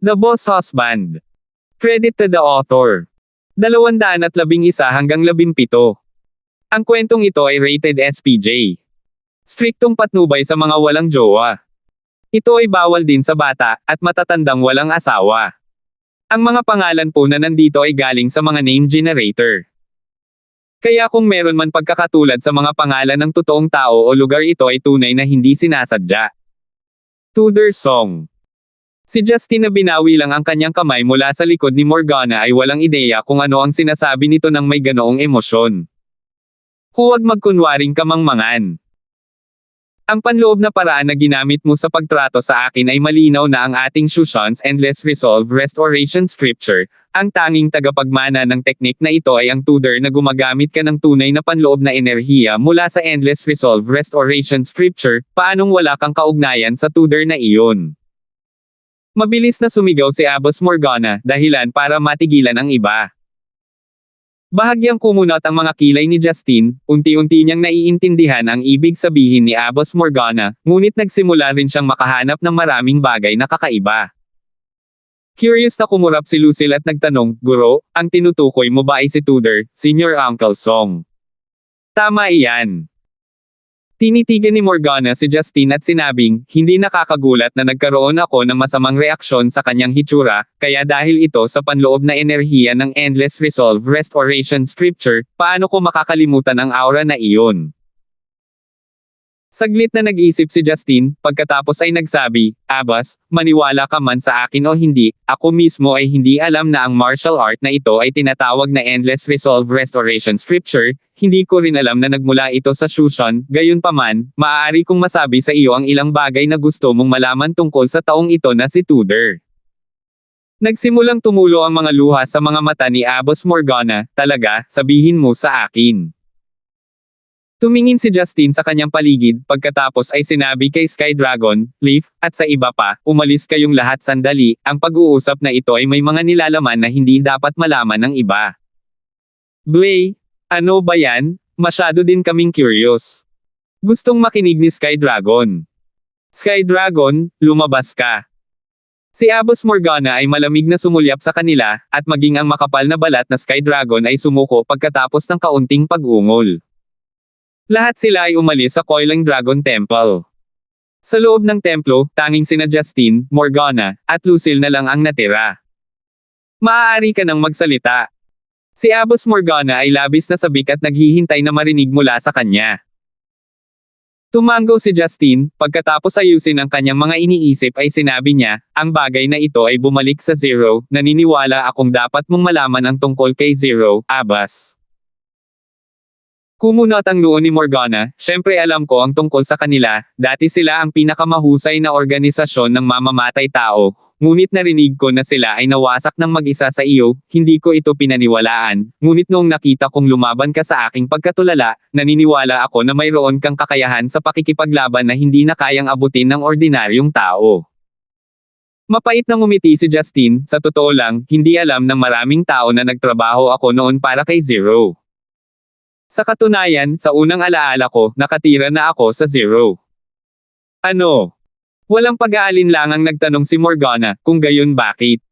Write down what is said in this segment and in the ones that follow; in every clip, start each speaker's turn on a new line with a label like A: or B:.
A: The Boss Husband. Credit to the author. 211 hanggang 17. Ang kwentong ito ay rated SPJ. Striktong patnubay sa mga walang jowa. Ito ay bawal din sa bata, at matatandang walang asawa. Ang mga pangalan po na nandito ay galing sa mga name generator. Kaya kung meron man pagkakatulad sa mga pangalan ng totoong tao o lugar, ito ay tunay na hindi sinasadya. Tudor Song. Si Justin na binawi lang ang kanyang kamay mula sa likod ni Morgana ay walang ideya kung ano ang sinasabi nito nang may ganoong emosyon. Huwag magkunwaring kamangmangan. Ang panloob na paraan na ginamit mo sa pagtrato sa akin ay malinaw na ang ating Shushan's Endless Resolve Restoration Scripture. Ang tanging tagapagmana ng teknik na ito ay ang Tudor na gumagamit ka ng tunay na panloob na enerhiya mula sa Endless Resolve Restoration Scripture. Paanong wala kang kaugnayan sa Tudor na iyon? Mabilis na sumigaw si Abbas Morgana, dahilan para matigilan ang iba. Bahagyang kumunot ang mga kilay ni Justin, unti-unti niyang naiintindihan ang ibig sabihin ni Abbas Morgana, ngunit nagsimula rin siyang makahanap ng maraming bagay na kakaiba. Curious na kumurap si Lucille at nagtanong, "Guro, ang tinutukoy mo ba ay si Tudor, Senior Uncle Song?" "Tama iyan." Tinitigan ni Morgana si Justin at sinabing, "Hindi nakakagulat na nagkaroon ako ng masamang reaksyon sa kanyang hitsura, kaya dahil ito sa panloob na enerhiya ng Endless Resolve Restoration Scripture, paano ko makakalimutan ang aura na iyon?" Saglit na nag-isip si Justin, pagkatapos ay nagsabi, "Abbas, maniwala ka man sa akin o hindi, ako mismo ay hindi alam na ang martial art na ito ay tinatawag na Endless Resolve Restoration Scripture, hindi ko rin alam na nagmula ito sa Shushan, gayunpaman, maaari kong masabi sa iyo ang ilang bagay na gusto mong malaman tungkol sa taong ito na si Tudor." Nagsimulang tumulo ang mga luha sa mga mata ni Abbas Morgana. "Talaga, sabihin mo sa akin." Tumingin si Justin sa kanyang paligid, pagkatapos ay sinabi kay Sky Dragon, Leaf, at sa iba pa, "Umalis kayong lahat sandali, ang pag-uusap na ito ay may mga nilalaman na hindi dapat malaman ng iba." "Blay, ano ba yan? Masyado din kaming curious." Gustong makinig ni Sky Dragon. "Sky Dragon, lumabas ka." Si Abbas Morgana ay malamig na sumulyap sa kanila, at maging ang makapal na balat na Sky Dragon ay sumuko pagkatapos ng kaunting pag-ungol. Lahat sila ay umalis sa Coiling Dragon Temple. Sa loob ng templo, tanging sina Justin, Morgana, at Lucille na lang ang natira. "Maaari ka nang magsalita." Si Abbas Morgana ay labis na sabik at naghihintay na marinig mula sa kanya. Tumanggo si Justin, pagkatapos ayusin ang kanyang mga iniisip ay sinabi niya, "Ang bagay na ito ay bumalik sa Zero, naniniwala akong dapat mong malaman ang tungkol kay Zero, Abbas." Kumunot ang noo ni Morgana, "Syempre alam ko ang tungkol sa kanila, dati sila ang pinakamahusay na organisasyon ng mamamatay tao, ngunit narinig ko na sila ay nawasak ng mag-isa sa iyo, hindi ko ito pinaniwalaan, ngunit noong nakita kong lumaban ka sa aking pagkatulala, naniniwala ako na mayroon kang kakayahan sa pakikipaglaban na hindi na kayang abutin ng ordinaryong tao." Mapait na ngumiti si Justin, "Sa totoo lang, hindi alam ng maraming tao na nagtrabaho ako noon para kay Zero. Sa katunayan, sa unang alaala ko, nakatira na ako sa Zero." "Ano?" Walang pag-aalinlangang nagtanong si Morgana, "Kung gayon bakit?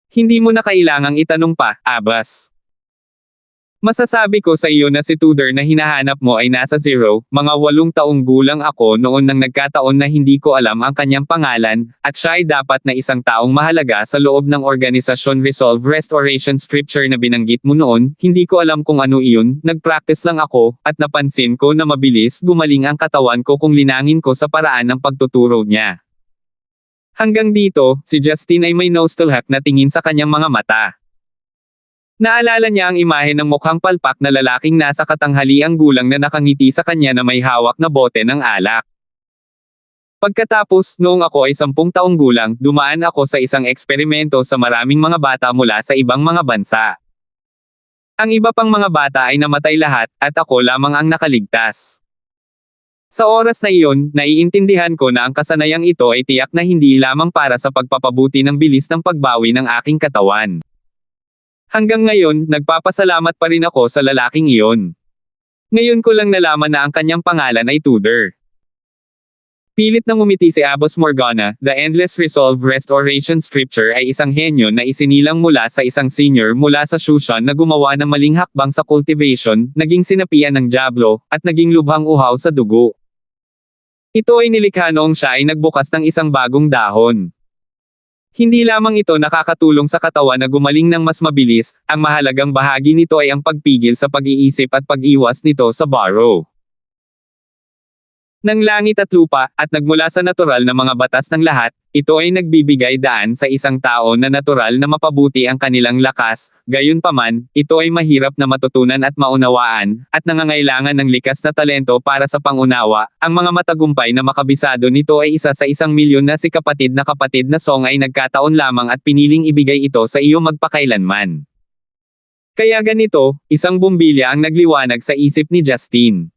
A: Hindi mo na kailangang itanong pa, Abbas. Masasabi ko sa iyo na si Tudor na hinahanap mo ay nasa Zero, mga 8 taong gulang ako noon nang nagkataon na hindi ko alam ang kanyang pangalan, at siya ay dapat na isang taong mahalaga sa loob ng organisasyon Resolve Restoration Scripture na binanggit mo noon, hindi ko alam kung ano iyon, nag-practice lang ako, at napansin ko na mabilis gumaling ang katawan ko kung linangin ko sa paraan ng pagtuturo niya." Hanggang dito, si Justin ay may nostalgic na tingin sa kanyang mga mata. Naalala niya ang imahe ng mukhang palpak na lalaking nasa katanghaliang gulang na nakangiti sa kanya na may hawak na bote ng alak. Pagkatapos, noong ako ay 10 taong gulang, dumaan ako sa isang eksperimento sa maraming mga bata mula sa ibang mga bansa. Ang iba pang mga bata ay namatay lahat, at ako lamang ang nakaligtas. Sa oras na iyon, naiintindihan ko na ang kasanayang ito ay tiyak na hindi lamang para sa pagpapabuti ng bilis ng pagbawi ng aking katawan. Hanggang ngayon, nagpapasalamat pa rin ako sa lalaking iyon. Ngayon ko lang nalaman na ang kanyang pangalan ay Tudor. Pilit nang umiti si Abbas Morgana. The Endless Resolve Restoration Scripture ay isang henyo na isinilang mula sa isang senior mula sa Shushan na gumawa ng maling hakbang sa cultivation, naging sinapian ng Diablo, at naging lubhang uhaw sa dugo. Ito ay nilikha noong siya ay nagbukas ng isang bagong dahon. Hindi lamang ito nakakatulong sa katawan na gumaling ng mas mabilis, ang mahalagang bahagi nito ay ang pagpigil sa pag-iisip at pag-iwas nito sa burrow ng langit at lupa, at nagmula sa natural na mga batas ng lahat, ito ay nagbibigay daan sa isang tao na natural na mapabuti ang kanilang lakas, gayunpaman, ito ay mahirap na matutunan at maunawaan, at nangangailangan ng likas na talento para sa pangunawa. Ang mga matagumpay na makabisado nito ay isa sa 1,000,000 na si kapatid na song ay nagkataon lamang at piniling ibigay ito sa iyo magpakailanman. Kaya ganito, isang bumbilya ang nagliwanag sa isip ni Justine.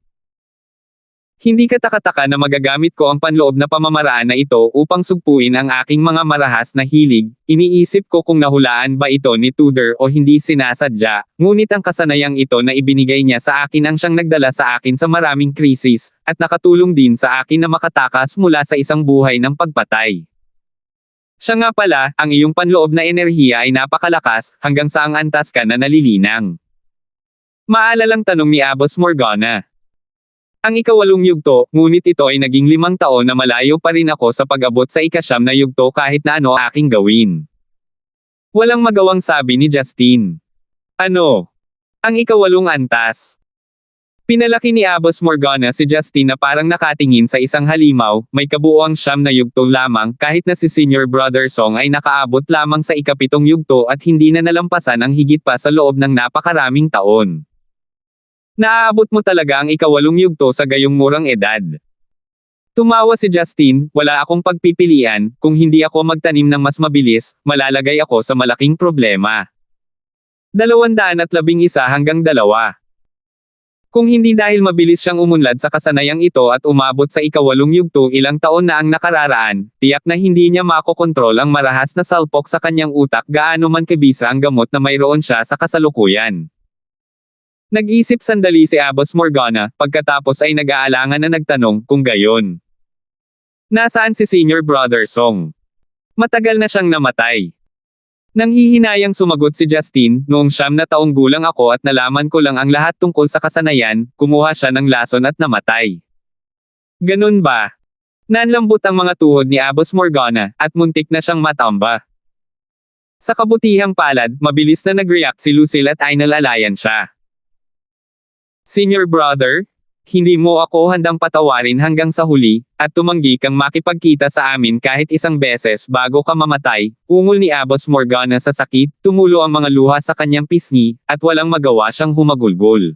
A: Hindi katakataka na magagamit ko ang panloob na pamamaraan na ito upang sugpuin ang aking mga marahas na hilig. Iniisip ko kung nahulaan ba ito ni Tudor o hindi sinasadya, ngunit ang kasanayang ito na ibinigay niya sa akin ang siyang nagdala sa akin sa maraming krisis, at nakatulong din sa akin na makatakas mula sa isang buhay ng pagpatay. Siya nga pala, ang iyong panloob na enerhiya ay napakalakas, hanggang sa ang antas ka na nalilinang. Maalalang tanong ni Abbas Morgana. Ang ika-8 yugto, ngunit ito ay naging 5 taon na malayo pa rin ako sa pag-abot sa ika-9 na yugto kahit na ano aking gawin. Walang magawang sabi ni Justine. Ano? Ang ika-8 antas. Pinalaki ni Abbas Morgana si Justine na parang nakatingin sa isang halimaw, may kabuuang 9 na yugto lamang kahit na si Senior Brother Song ay nakaabot lamang sa ika-7 yugto at hindi na nalampasan ang higit pa sa loob ng napakaraming taon. Naaabot mo talaga ang ika-8 yugto sa gayong murang edad. Tumawa si Justine, wala akong pagpipilian, kung hindi ako magtanim ng mas mabilis, malalagay ako sa malaking problema. 211 hanggang 2. Kung hindi dahil mabilis siyang umunlad sa kasanayang ito at umabot sa ika-8 yugto ilang taon na ang nakararaan, tiyak na hindi niya makokontrol ang marahas na salpok sa kanyang utak gaano man kabisa ang gamot na mayroon siya sa kasalukuyan. Nag-isip sandali si Abbas Morgana, pagkatapos ay nag-aalangan na nagtanong kung gayon. Nasaan si Senior Brother Song? Matagal na siyang namatay. Nanghihinayang sumagot si Justine, noong 9 na taong gulang ako at nalaman ko lang ang lahat tungkol sa kasanayan, kumuha siya ng lason at namatay. Ganun ba? Nanlambot ang mga tuhod ni Abbas Morgana, at muntik na siyang matamba. Sa kabutihang palad, mabilis na nag-react si Lucille at ay nalalayan siya. Senior Brother, hindi mo ako handang patawarin hanggang sa huli, at tumanggi kang makipagkita sa amin kahit isang beses bago ka mamatay, ungol ni Abbas Morgana sa sakit, tumulo ang mga luha sa kanyang pisngi, at walang magawa siyang humagulgol.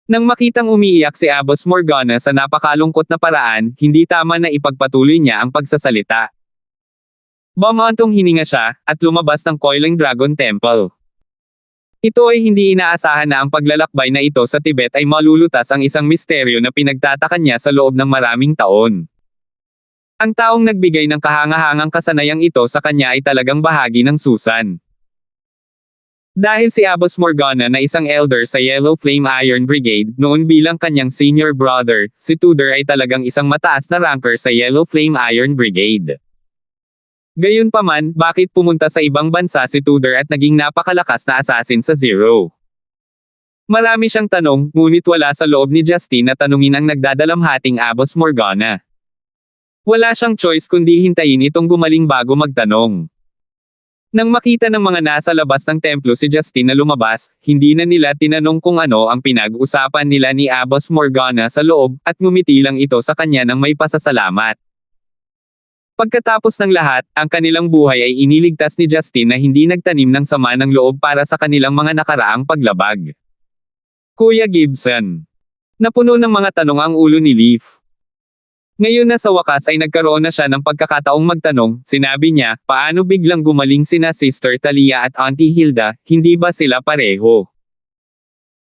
A: Nang makitang umiiyak si Abbas Morgana sa napakalungkot na paraan, hindi tama na ipagpatuloy niya ang pagsasalita. Bumantong hininga siya, at lumabas ng Coiling Dragon Temple. Ito ay hindi inaasahan na ang paglalakbay na ito sa Tibet ay malulutas ang isang misteryo na pinagtataka niya sa loob ng maraming taon. Ang taong nagbigay ng kahangahangang kasanayang ito sa kanya ay talagang bahagi ng Susan. Dahil si Abbas Morgana na isang elder sa Yellow Flame Iron Brigade, noon bilang kanyang senior brother, si Tudor ay talagang isang mataas na ranker sa Yellow Flame Iron Brigade. Gayunpaman, bakit pumunta sa ibang bansa si Tudor at naging napakalakas na assassin sa Zero? Marami siyang tanong, ngunit wala sa loob ni Justine na tanungin ang nagdadalamhating Abbas Morgana. Wala siyang choice kundi hintayin itong gumaling bago magtanong. Nang makita ng mga nasa labas ng templo si Justine na lumabas, hindi na nila tinanong kung ano ang pinag-usapan nila ni Abbas Morgana sa loob, at ngumiti lang ito sa kanya ng may pasasalamat. Pagkatapos ng lahat, ang kanilang buhay ay iniligtas ni Justine na hindi nagtanim ng sama ng loob para sa kanilang mga nakaraang paglabag. Kuya Gibson. Napuno ng mga tanong ang ulo ni Leaf. Ngayon na sa wakas ay nagkaroon na siya ng pagkakataong magtanong, sinabi niya, paano biglang gumaling sina Sister Talia at Auntie Hilda, hindi ba sila pareho?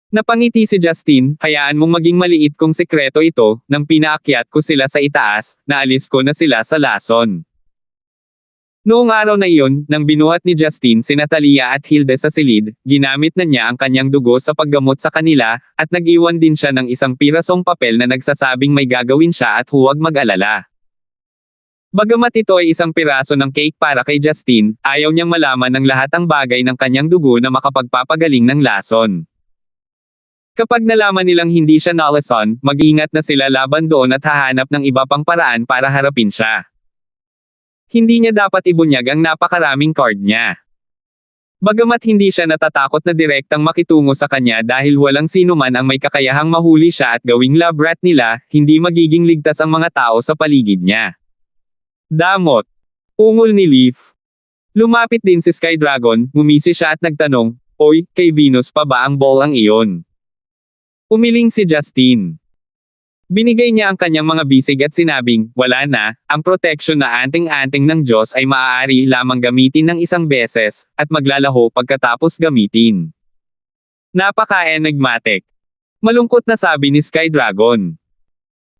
A: Napangiti si Justine, hayaan mong maging maliit kong sekreto ito, nang pinaakyat ko sila sa itaas, naalis ko na sila sa lason. Noong araw na iyon, nang binuhat ni Justin sina Talia at Hilda sa silid, ginamit na niya ang kanyang dugo sa paggamot sa kanila, at nag-iwan din siya ng isang pirasong papel na nagsasabing may gagawin siya at huwag mag-alala. Bagamat ito ay isang piraso ng cake para kay Justin, ayaw niyang malaman ng lahat ang bagay ng kanyang dugo na makapagpapagaling ng lason. Kapag nalaman nilang hindi siya nalason, mag-ingat na sila laban doon at hahanap ng iba pang paraan para harapin siya. Hindi niya dapat ibunyag ang napakaraming card niya. Bagamat hindi siya natatakot na direktang makitungo sa kanya dahil walang sino man ang may kakayahang mahuli siya at gawing lab rat nila, hindi magiging ligtas ang mga tao sa paligid niya. Damot. Ungol ni Leaf. Lumapit din si Sky Dragon, ngumisi siya at nagtanong, "Oy, kay Venus pa ba ang ball ang iyon?" Umiling si Justin. Binigay niya ang kanyang mga bisig at sinabing, "Wala na, ang protection na anting-anting ng Diyos ay maaari lamang gamitin ng isang beses, at maglalaho pagkatapos gamitin." Napaka-enigmatic. Malungkot na sabi ni Sky Dragon.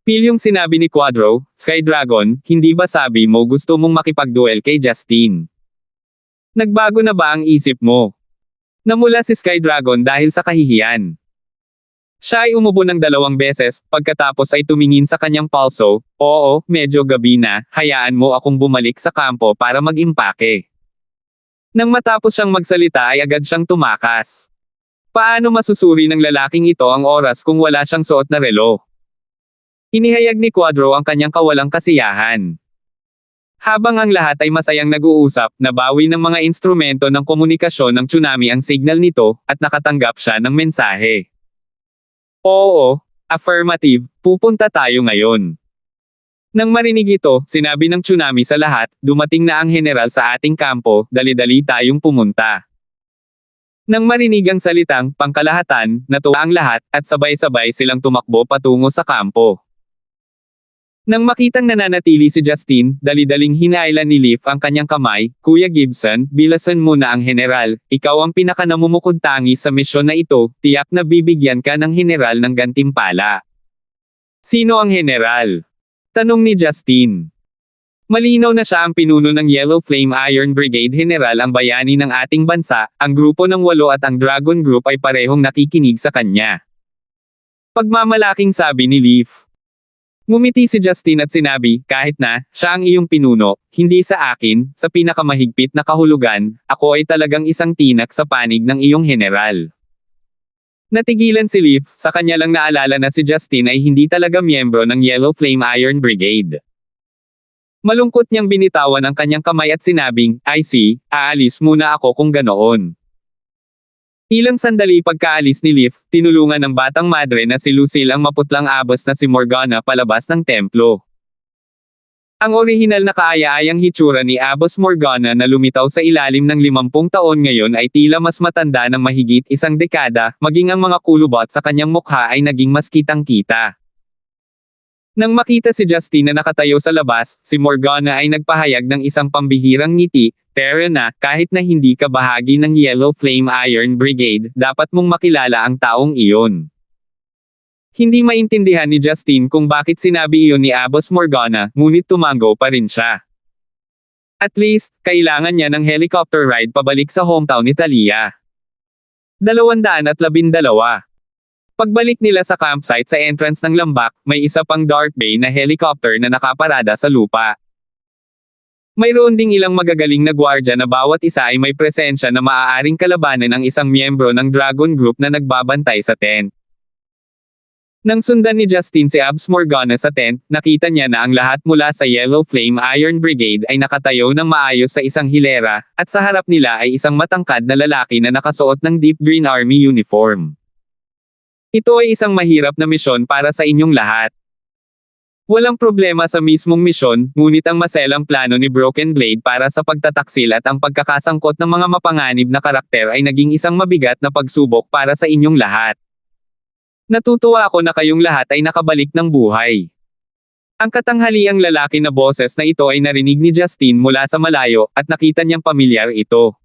A: Pilyong sinabi ni Quadro, "Sky Dragon, hindi ba sabi mo gusto mong makipagduel kay Justin? Nagbago na ba ang isip mo?" Namula si Sky Dragon dahil sa kahihiyan. Siya ay umubo ng 2 beses, pagkatapos ay tumingin sa kanyang palso, "Oo, medyo gabi na, hayaan mo akong bumalik sa kampo para mag-impake." Nang matapos siyang magsalita ay agad siyang tumakas. Paano masusuri ng lalaking ito ang oras kung wala siyang suot na relo? Inihayag ni Quadro ang kanyang kawalang kasiyahan. Habang ang lahat ay masayang nag-uusap, nabawi ng mga instrumento ng komunikasyon ng tsunami ang signal nito, at nakatanggap siya ng mensahe. "Oo, affirmative, pupunta tayo ngayon." Nang marinig ito, sinabi ng tsunami sa lahat, "Dumating na ang general sa ating kampo, dali-dali tayong pumunta." Nang marinig ang salitang pangkalahatan, natuwa ang lahat, at sabay-sabay silang tumakbo patungo sa kampo. Nang makitang nananatili si Justin, dali-daling hinailan ni Leaf ang kanyang kamay, "Kuya Gibson, bilasan mo na ang general, ikaw ang pinakanamumukod-tangi sa misyon na ito, tiyak na bibigyan ka ng general ng gantimpala." "Sino ang general?" tanong ni Justin. Malinaw na siya ang pinuno ng Yellow Flame Iron Brigade General ang bayani ng ating bansa, ang grupo ng 8 at ang Dragon Group ay parehong nakikinig sa kanya. Pagmamalaking sabi ni Leaf. Ngumiti si Justin at sinabi, "Kahit na, siya ang iyong pinuno, hindi sa akin, sa pinakamahigpit na kahulugan, ako ay talagang isang tinak sa panig ng iyong general." Natigilan si Leaf, sa kanya lang naalala na si Justin ay hindi talaga miyembro ng Yellow Flame Iron Brigade. Malungkot niyang binitawan ang kanyang kamay at sinabing, "I see, aalis muna ako kung ganoon." Ilang sandali pagkaalis ni Leaf, tinulungan ng batang madre na si Lucille ang maputlang abas na si Morgana palabas ng templo. Ang orihinal na kaaya-ayang hitsura ni Abos Morgana na lumitaw sa ilalim ng 50 taon ngayon ay tila mas matanda ng mahigit 1 dekada, maging ang mga kulubot sa kanyang mukha ay naging mas kitang-kita. Nang makita si Justin na nakatayo sa labas, si Morgana ay nagpahayag ng isang pambihirang ngiti, "Tara na, kahit na hindi ka bahagi ng Yellow Flame Iron Brigade, dapat mong makilala ang taong iyon." Hindi maintindihan ni Justin kung bakit sinabi iyon ni Abos Morgana, ngunit tumango pa rin siya. At least, kailangan niya ng helicopter ride pabalik sa hometown ni Talia. 212. Pagbalik nila sa campsite sa entrance ng lambak, may isa pang Dark Bay na helicopter na nakaparada sa lupa. Mayroon ding ilang magagaling na gwardya na bawat isa ay may presensya na maaaring kalabanan ang isang miyembro ng Dragon Group na nagbabantay sa tent. Nang sundan ni Justin si Abs Morgana sa tent, nakita niya na ang lahat mula sa Yellow Flame Iron Brigade ay nakatayo ng maayos sa isang hilera, at sa harap nila ay isang matangkad na lalaki na nakasuot ng Deep Green Army uniform. "Ito ay isang mahirap na misyon para sa inyong lahat. Walang problema sa mismong misyon, ngunit ang maselang plano ni Broken Blade para sa pagtataksil at ang pagkakasangkot ng mga mapanganib na karakter ay naging isang mabigat na pagsubok para sa inyong lahat. Natutuwa ako na kayong lahat ay nakabalik ng buhay." Ang katanghaliang lalaki na boses na ito ay narinig ni Justin mula sa malayo, at nakita niyang pamilyar ito.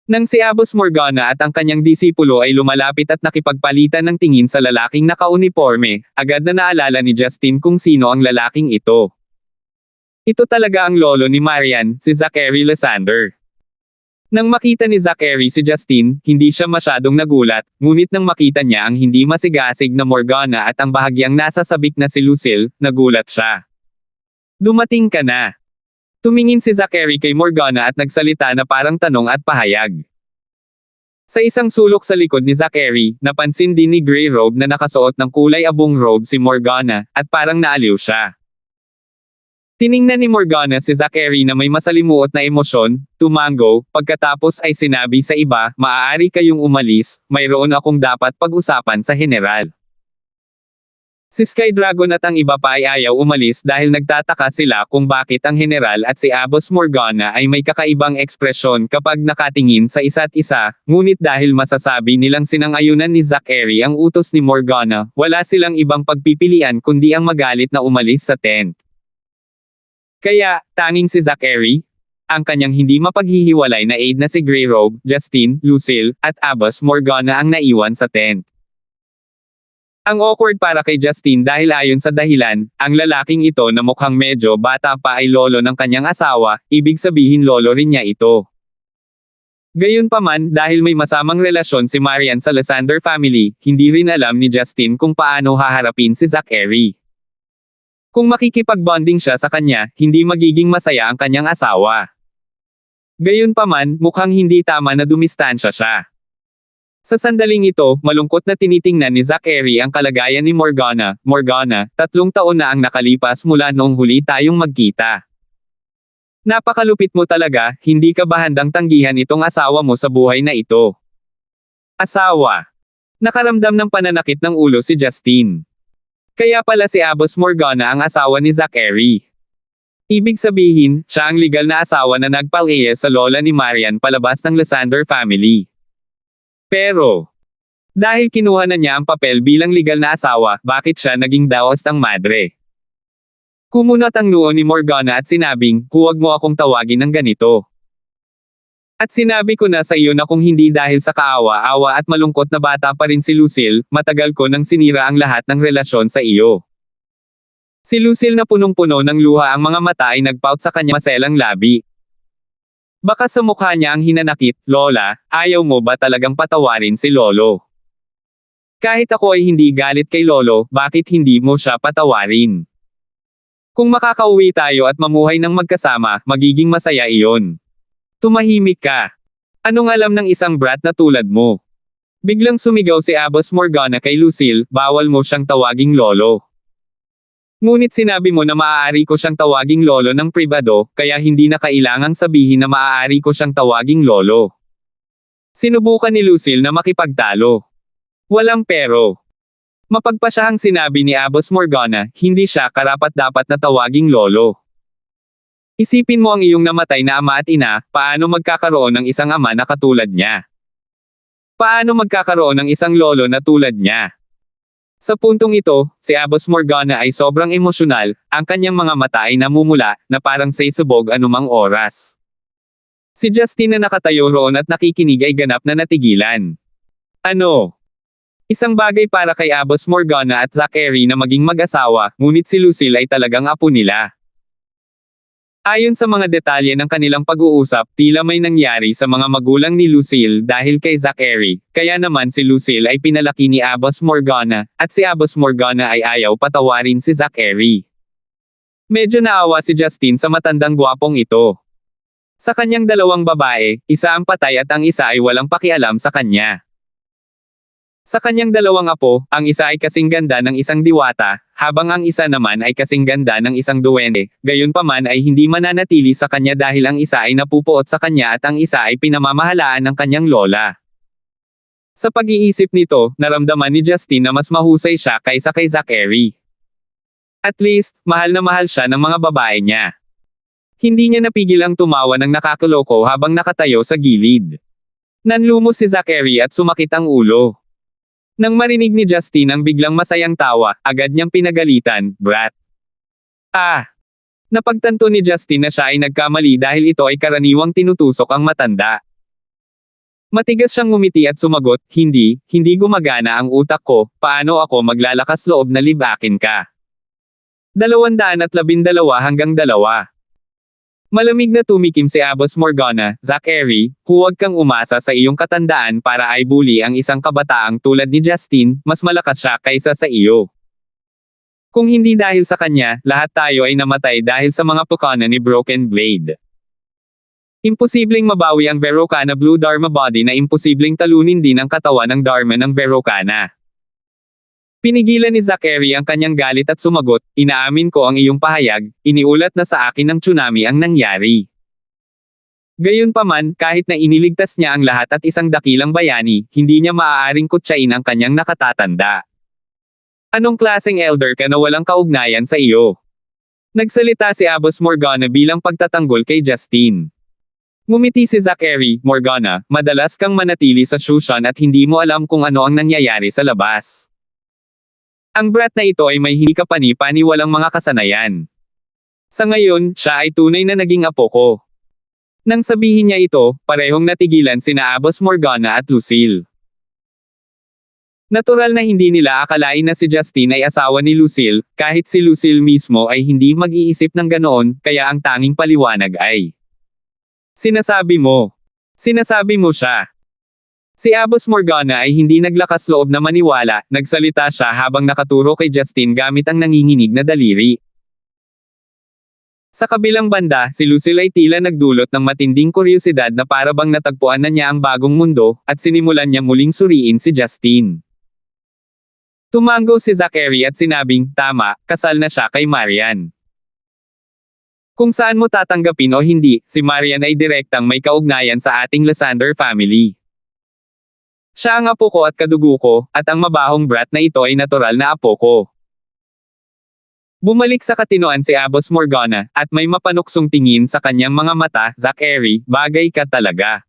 A: Nang si Abos Morgana at ang kanyang disipulo ay lumalapit at nakipagpalitan ng tingin sa lalaking nakauniporme, agad na naalala ni Justin kung sino ang lalaking ito. Ito talaga ang lolo ni Marian, si Zachary Lysander. Nang makita ni Zachary si Justine, hindi siya masyadong nagulat, ngunit nang makita niya ang hindi masigasig na Morgana at ang bahagyang nasa sabik na si Lucille, nagulat siya. Dumating ka na. Tumingin si Zachary kay Morgana at nagsalita na parang tanong at pahayag. Sa isang sulok sa likod ni Zachary, napansin din ni Grey Robe na nakasuot ng kulay abong robe si Morgana, at parang naaliw siya. Tiningnan ni Morgana si Zachary na may masalimuot na emosyon, tumango, pagkatapos ay sinabi sa iba, maaari kayong umalis, mayroon akong dapat pag-usapan sa general. Si Sky Dragon at ang iba pa ay ayaw umalis dahil nagtataka sila kung bakit ang general at si Abos Morgana ay may kakaibang ekspresyon kapag nakatingin sa isa't isa, ngunit dahil masasabi nilang sinang-ayunan ni Zachary ang utos ni Morgana, wala silang ibang pagpipilian kundi ang magalit na umalis sa tent. Kaya, tanging si Zachary, ang kanyang hindi mapaghihiwalay na aide na si Grey Robe, Justine, Lucille, at Abos Morgana ang naiwan sa tent. Ang awkward para kay Justine dahil ayon sa dahilan, ang lalaking ito na mukhang medyo bata pa ay lolo ng kanyang asawa, ibig sabihin lolo rin niya ito. Gayunpaman, dahil may masamang relasyon si Marian sa Lysander family, hindi rin alam ni Justine kung paano haharapin si Zachary. Kung makikipag-bonding siya sa kanya, hindi magiging masaya ang kanyang asawa. Gayunpaman, mukhang hindi tama na dumistansya siya. Sa sandaling ito, malungkot na tinitingnan ni Zachary ang kalagayan ni Morgana. Morgana, 3 taon na ang nakalipas mula noong huli tayong magkita. Napakalupit mo talaga, hindi ka ba handang tanggihan itong asawa mo sa buhay na ito? Asawa. Nakaramdam ng pananakit ng ulo si Justine. Kaya pala si Abos Morgana ang asawa ni Zachary. Ibig sabihin, siya ang legal na asawa na nagpalaya sa lola ni Marian palabas ng Lysander family. Pero, dahil kinuha na niya ang papel bilang legal na asawa, bakit siya naging daos ng madre? Kumunat ang noo ni Morgana at sinabing, huwag mo akong tawagin ng ganito. At sinabi ko na sa iyo na kung hindi dahil sa kaawa-awa at malungkot na bata pa rin si Lucille, matagal ko nang sinira ang lahat ng relasyon sa iyo. Si Lucille na punong-puno ng luha ang mga mata ay nagpout sa kanya maselang labi. Baka sa mukha niya ang hinanakit, Lola, ayaw mo ba talagang patawarin si Lolo? Kahit ako ay hindi galit kay Lolo, bakit hindi mo siya patawarin? Kung makakauwi tayo at mamuhay ng magkasama, magiging masaya iyon. Tumahimik ka. Anong alam ng isang brat na tulad mo? Biglang sumigaw si Abos Morgana kay Lucille, bawal mo siyang tawaging lolo. Ngunit sinabi mo na maaari ko siyang tawaging lolo ng pribado, kaya hindi na kailangang sabihin na maaari ko siyang tawaging lolo. Sinubukan ni Lucille na makipagtalo. Walang pero. Mapagpasyahang sinabi ni Abos Morgana, hindi siya karapat-dapat na tawaging lolo. Isipin mo ang iyong namatay na ama at ina, paano magkakaroon ng isang ama na katulad niya? Paano magkakaroon ng isang lolo na tulad niya? Sa puntong ito, si Abos Morgana ay sobrang emosyonal, ang kanyang mga mata ay namumula, na parang saysabog anumang oras. Si Justine na nakatayo roon at nakikinig ay ganap na natigilan. Ano? Isang bagay para kay Abos Morgana at Zachary na maging mag-asawa, ngunit si Lucille ay talagang apo nila. Ayon sa mga detalye ng kanilang pag-uusap, tila may nangyari sa mga magulang ni Lucille dahil kay Zachary, kaya naman si Lucille ay pinalaki ni Abos Morgana, at si Abos Morgana ay ayaw patawarin si Zachary. Medyo naawa si Justine sa matandang gwapong ito. Sa kanyang 2 babae, isa ang patay at ang isa ay walang pakialam sa kanya. Sa kanyang 2 apo, ang isa ay kasing ganda ng isang diwata, habang ang isa naman ay kasing ganda ng isang duwende, gayunpaman ay hindi mananatili sa kanya dahil ang isa ay napupuot sa kanya at ang isa ay pinamamahalaan ng kanyang lola. Sa pag-iisip nito, naramdaman ni Justine na mas mahusay siya kaysa kay Zachary. At least, mahal na mahal siya ng mga babae niya. Hindi niya napigil ang tumawa ng nakakaloko habang nakatayo sa gilid. Nanlumos si Zachary at sumakit ang ulo. Nang marinig ni Justine ang biglang masayang tawa, agad niyang pinagalitan, brat. Napagtanto ni Justine na siya ay nagkamali dahil ito ay karaniwang tinutusok ang matanda. Matigas siyang ngumiti at sumagot, hindi gumagana ang utak ko, paano ako maglalakas loob na libakin ka? 212 hanggang 2. Malamig na tumikim si Abbas Morgana, Zachary, huwag kang umasa sa iyong katandaan para ay bully ang isang kabataang tulad ni Justin, mas malakas siya kaysa sa iyo. Kung hindi dahil sa kanya, lahat tayo ay namatay dahil sa mga pukana ni Broken Blade. Imposibleng mabawi ang Verokana Blue Dharma Body na imposibleng talunin din ang katawan ng Dharma ng Verokana. Pinigilan ni Zachary ang kanyang galit at sumagot, inaamin ko ang iyong pahayag, iniulat na sa akin ng tsunami ang nangyari. Gayunpaman, kahit na iniligtas niya ang lahat at isang dakilang bayani, hindi niya maaaring kutsain ang kanyang nakatatanda. Anong klaseng elder ka na walang kaugnayan sa iyo? Nagsalita si Abbas Morgana bilang pagtatanggol kay Justin. Ngumiti si Zachary, Morgana, madalas kang manatili sa Shushan at hindi mo alam kung ano ang nangyayari sa labas. Ang brat na ito ay may hindi kapani-paniwalang mga kasanayan. Sa ngayon, siya ay tunay na naging apo ko. Nang sabihin niya ito, parehong natigilan sina Abbas Morgana at Lucille. Natural na hindi nila akalain na si Justin ay asawa ni Lucille, kahit si Lucille mismo ay hindi mag-iisip ng ganoon, kaya ang tanging paliwanag ay Sinasabi mo siya. Si Abbas Morgana ay hindi naglakas loob na maniwala, nagsalita siya habang nakaturo kay Justin gamit ang nanginginig na daliri. Sa kabilang banda, si Lucille ay tila nagdulot ng matinding kuryosidad na para bang natagpuan na niya ang bagong mundo, at sinimulan niya muling suriin si Justin. Tumango si Zachary at sinabing, tama, kasal na siya kay Marian. Kung saan mo tatanggapin o hindi, si Marian ay direktang may kaugnayan sa ating Lysander family. Siya ang apo ko at kadugo ko, at ang mabahong brat na ito ay natural na apo ko. Bumalik sa katinoan si Abbas Morgana, at may mapanuksong tingin sa kanyang mga mata, Zachary, bagay ka talaga.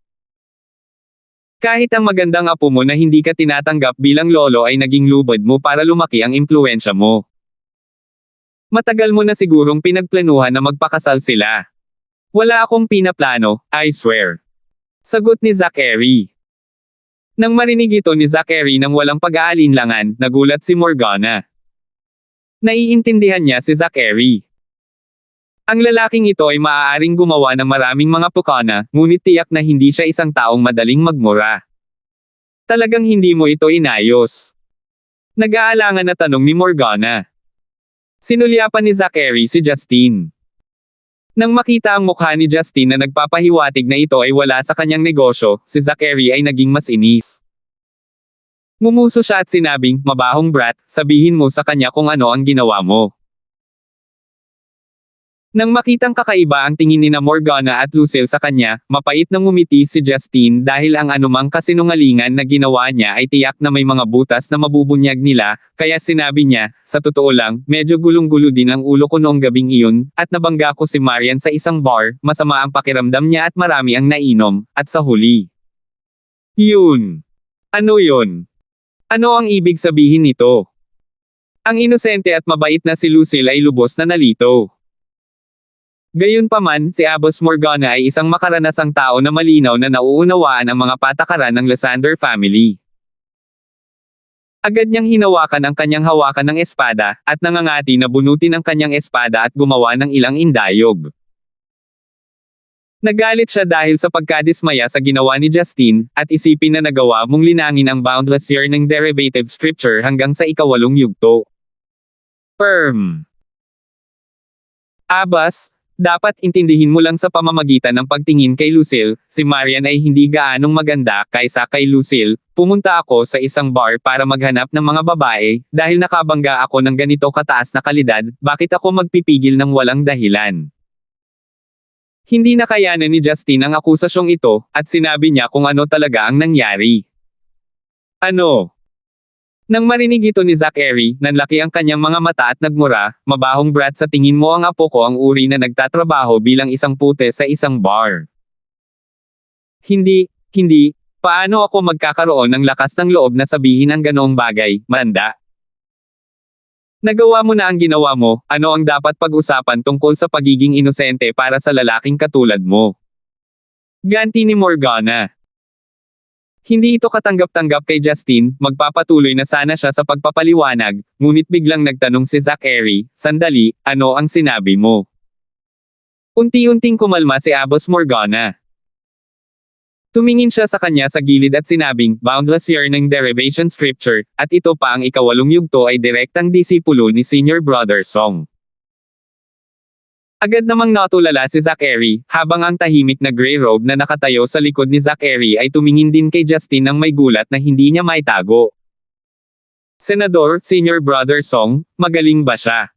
A: Kahit ang magandang apo mo na hindi ka tinatanggap bilang lolo ay naging lubod mo para lumaki ang impluensya mo. Matagal mo na sigurong pinagplanuhan na magpakasal sila. Wala akong pinaplano, I swear. Sagot ni Zachary. Nang marinig ito ni Zachary nang walang pag-aalinlangan, nagulat si Morgana. Naiintindihan niya si Zachary. Ang lalaking ito ay maaaring gumawa ng maraming mga pukana, ngunit tiyak na hindi siya isang taong madaling magmura. Talagang hindi mo ito inayos. Nag-aalangan na tanong ni Morgana. Sinulyapan ni Zachary si Justin. Nang makita ang mukha ni Justin na nagpapahiwatig na ito ay wala sa kanyang negosyo, si Zachary ay naging mas inis. Ngumuso siya at sinabing, mabahong brat, sabihin mo sa kanya kung ano ang ginawa mo. Nang makitang kakaiba ang tingin ni Morgana at Lucille sa kanya, mapait na ngumiti si Justin dahil ang anumang kasinungalingan na ginawa niya ay tiyak na may mga butas na mabubunyag nila, kaya sinabi niya, sa totoo lang, medyo gulong-gulo din ang ulo ko noong gabing iyon, at nabangga ko si Marian sa isang bar, masama ang pakiramdam niya at marami ang nainom, at sa huli. Yun. Ano yun? Ano ang ibig sabihin nito? Ang inosente at mabait na si Lucille ay lubos na nalito. Gayunpaman, si Abbas Morgana ay isang makaranasang tao na malinaw na nauunawaan ang mga patakaran ng Lysander family. Agad niyang hinawakan ang kanyang hawakan ng espada, at nangangati na bunutin ang kanyang espada at gumawa ng ilang indayog. Nagalit siya dahil sa pagkadismaya sa ginawa ni Justin, at isipin na nagawa mong linangin ang boundless year ng derivative scripture hanggang sa ikawalong yugto. Abbas, dapat intindihin mo lang sa pamamagitan ng pagtingin kay Lucille, si Marian ay hindi gaanong maganda kaysa kay Lucille. Pumunta ako sa isang bar para maghanap ng mga babae, dahil nakabangga ako ng ganito kataas na kalidad, bakit ako magpipigil ng walang dahilan? Hindi nakayanan ni Justin ang akusasyong ito, at sinabi niya kung ano talaga ang nangyari. Ano? Nang marinig ito ni Zachary, nanlaki ang kanyang mga mata at nagmura, mabahong brat, sa tingin mo ang apo ko ang uri na nagtatrabaho bilang isang pute sa isang bar. Hindi, paano ako magkakaroon ng lakas ng loob na sabihin ang ganoong bagay, Manda? Nagawa mo na ang ginawa mo, ano ang dapat pag-usapan tungkol sa pagiging inosente para sa lalaking katulad mo? Ganti ni Morgana. Hindi ito katanggap-tanggap kay Justin, magpapatuloy na sana siya sa pagpapaliwanag, ngunit biglang nagtanong si Zachary, sandali, ano ang sinabi mo? Unti-unting kumalma si Abbas Morgana. Tumingin siya sa kanya sa gilid at sinabing, boundless yearning derivation scripture, at ito pa ang ikawalong yugto ay direktang disipulo ni Senior Brother Song. Agad namang natulala si Zachary, habang ang tahimik na gray robe na nakatayo sa likod ni Zachary ay tumingin din kay Justin ng may gulat na hindi niya maitago. Senador, Senior Brother Song, magaling ba siya?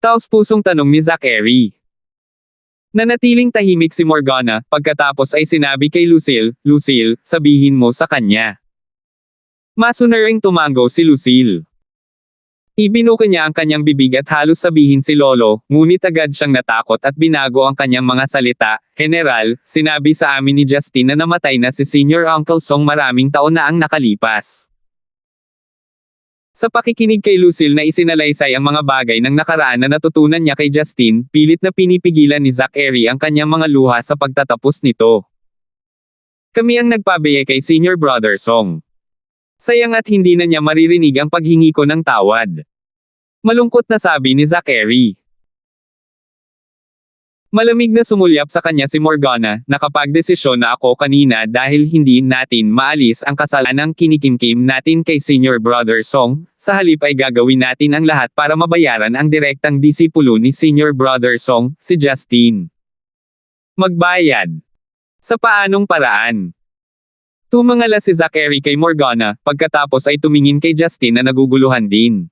A: Taos-pusong tanong ni Zachary. Nanatiling tahimik si Morgana, pagkatapos ay sinabi kay Lucille, Lucille, sabihin mo sa kanya. Masunaring tumango si Lucille. Ibinuka niya ang kanyang bibig at halos sabihin si Lolo, ngunit agad siyang natakot at binago ang kanyang mga salita. General, sinabi sa amin ni Justin na namatay na si Senior Uncle Song maraming taon na ang nakalipas. Sa pakikinig kay Lucille na isinalaysay ang mga bagay ng nakaraan na natutunan niya kay Justin, pilit na pinipigilan ni Zachary ang kanyang mga luha sa pagtatapos nito. Kami ang nagpabiye kay Senior Brother Song. Sayang at hindi na niya maririnig ang paghingi ko ng tawad. Malungkot na sabi ni Zachary. Malamig na sumulyap sa kanya si Morgana, nakapagdesisyon na ako kanina dahil hindi natin maalis ang kasalanang kinikimkim natin kay Senior Brother Song, sa halip ay gagawin natin ang lahat para mabayaran ang direktang disipulo ni Senior Brother Song, si Justin. Magbayad. Sa paanong paraan? Tumangala si Zachary kay Morgana, pagkatapos ay tumingin kay Justin na naguguluhan din.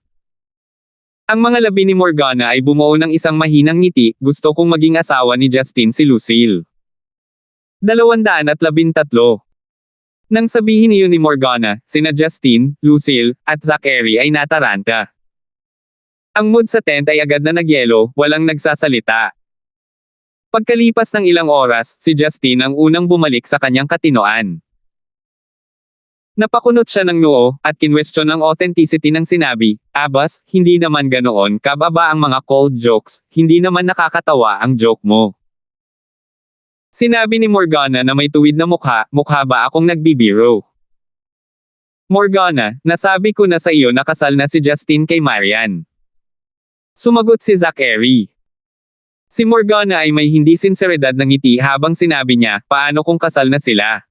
A: Ang mga labi ni Morgana ay bumuo ng isang mahinang ngiti, gusto kong maging asawa ni Justin si Lucille. 213. Nang sabihin iyon ni Morgana, sina Justin, Lucille, at Zachary ay nataranta. Ang mood sa tent ay agad na nagyelo, walang nagsasalita. Pagkalipas ng ilang oras, si Justin ang unang bumalik sa kanyang katinoan. Napakunot siya ng noo, at kinwestiyon ang authenticity ng sinabi, Abbas, hindi naman ganoon kababa ang mga cold jokes, hindi naman nakakatawa ang joke mo. Sinabi ni Morgana na may tuwid na mukha ba akong nagbibiro? Morgana, nasabi ko na sa iyo na kasal na si Justin kay Marian. Sumagot si Zachary. Si Morgana ay may hindi sinseridad ng ngiti habang sinabi niya, paano kung kasal na sila?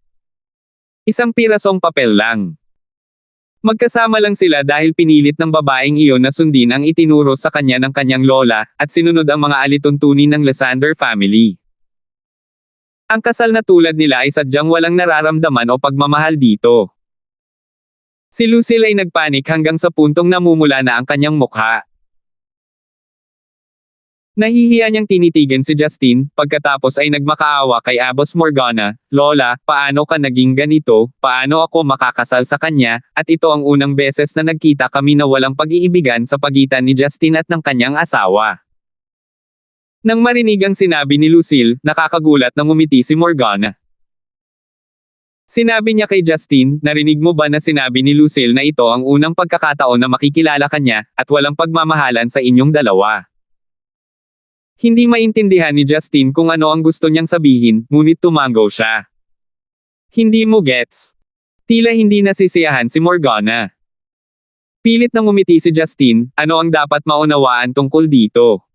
A: Isang pirasong papel lang. Magkasama lang sila dahil pinilit ng babaeng iyon na sundin ang itinuro sa kanya ng kanyang lola, at sinunod ang mga alituntunin ng Lysander family. Ang kasal na tulad nila ay sadyang walang nararamdaman o pagmamahal dito. Si Lucille ay nagpanik hanggang sa puntong namumula na ang kanyang mukha. Nahihiya niyang tinitigan si Justin, pagkatapos ay nagmakaawa kay Abbas Morgana, Lola, paano ka naging ganito, paano ako makakasal sa kanya, at ito ang unang beses na nagkita kami na walang pag-iibigan sa pagitan ni Justin at ng kanyang asawa. Nang marinig ang sinabi ni Lucille, nakakagulat na ngumiti si Morgana. Sinabi niya kay Justin, narinig mo ba na sinabi ni Lucille na ito ang unang pagkakataon na makikilala kanya, at walang pagmamahalan sa inyong dalawa? Hindi maintindihan ni Justin kung ano ang gusto niyang sabihin, ngunit tumango siya. Hindi mo gets. Tila hindi nasisiyahan si Morgana. Pilit na ngumiti si Justin, ano ang dapat maunawaan tungkol dito?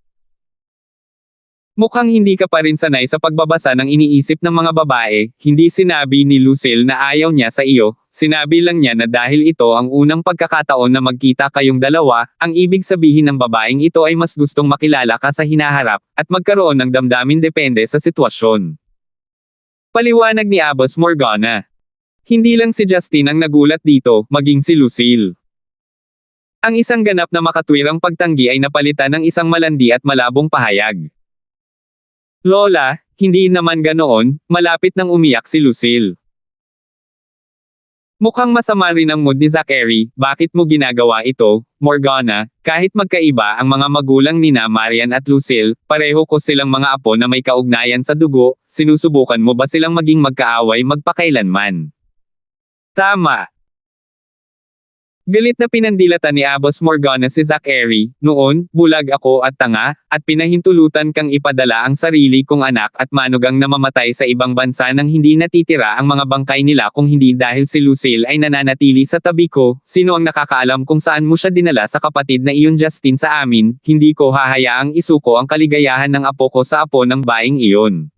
A: Mukhang hindi ka pa rin sanay sa pagbabasa ng iniisip ng mga babae, hindi sinabi ni Lucille na ayaw niya sa iyo, sinabi lang niya na dahil ito ang unang pagkakataon na magkita kayong dalawa, ang ibig sabihin ng babaeng ito ay mas gustong makilala ka sa hinaharap, at magkaroon ng damdamin depende sa sitwasyon. Paliwanag ni Abbas Morgana. Hindi lang si Justin ang nagulat dito, maging si Lucille. Ang isang ganap na makatwirang pagtanggi ay napalitan ng isang malandi at malabong pahayag. Lola, hindi naman ganoon, malapit nang umiyak si Lucille. Mukhang masama rin ang mood ni Zachary, bakit mo ginagawa ito, Morgana, kahit magkaiba ang mga magulang nina Marian at Lucille, pareho ko silang mga apo na may kaugnayan sa dugo, sinusubukan mo ba silang maging magkaaway magpakailanman? Tama. Galit na pinandilatan ni Abbas Morgana si Zachary, "Noon, bulag ako at tanga, at pinahintulutan kang ipadala ang sarili kong anak at manugang na mamatay sa ibang bansa nang hindi natitira ang mga bangkay nila kung hindi dahil si Lucille ay nananatili sa tabi ko. Sino ang nakakaalam kung saan mo siya dinala sa kapatid na iyon Justin sa amin, hindi ko hahayaang isuko ang kaligayahan ng apo ko sa apo ng baing iyon."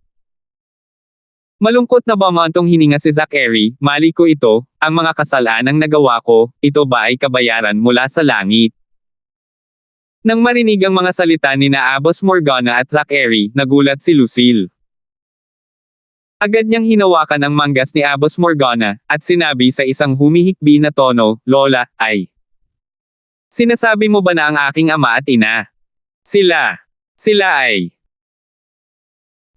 A: Malungkot na bumantong hininga si Zachary, "Mali ko ito, ang mga kasalanang nagawa ko, ito ba ay kabayaran mula sa langit?" Nang marinig ang mga salita ni na Abbas Morgana at Zachary, nagulat si Lucille. Agad niyang hinawakan ang manggas ni Abbas Morgana, at sinabi sa isang humihikbi na tono, "Lola, ay. Sinasabi mo ba na ang aking ama at ina? Sila ay."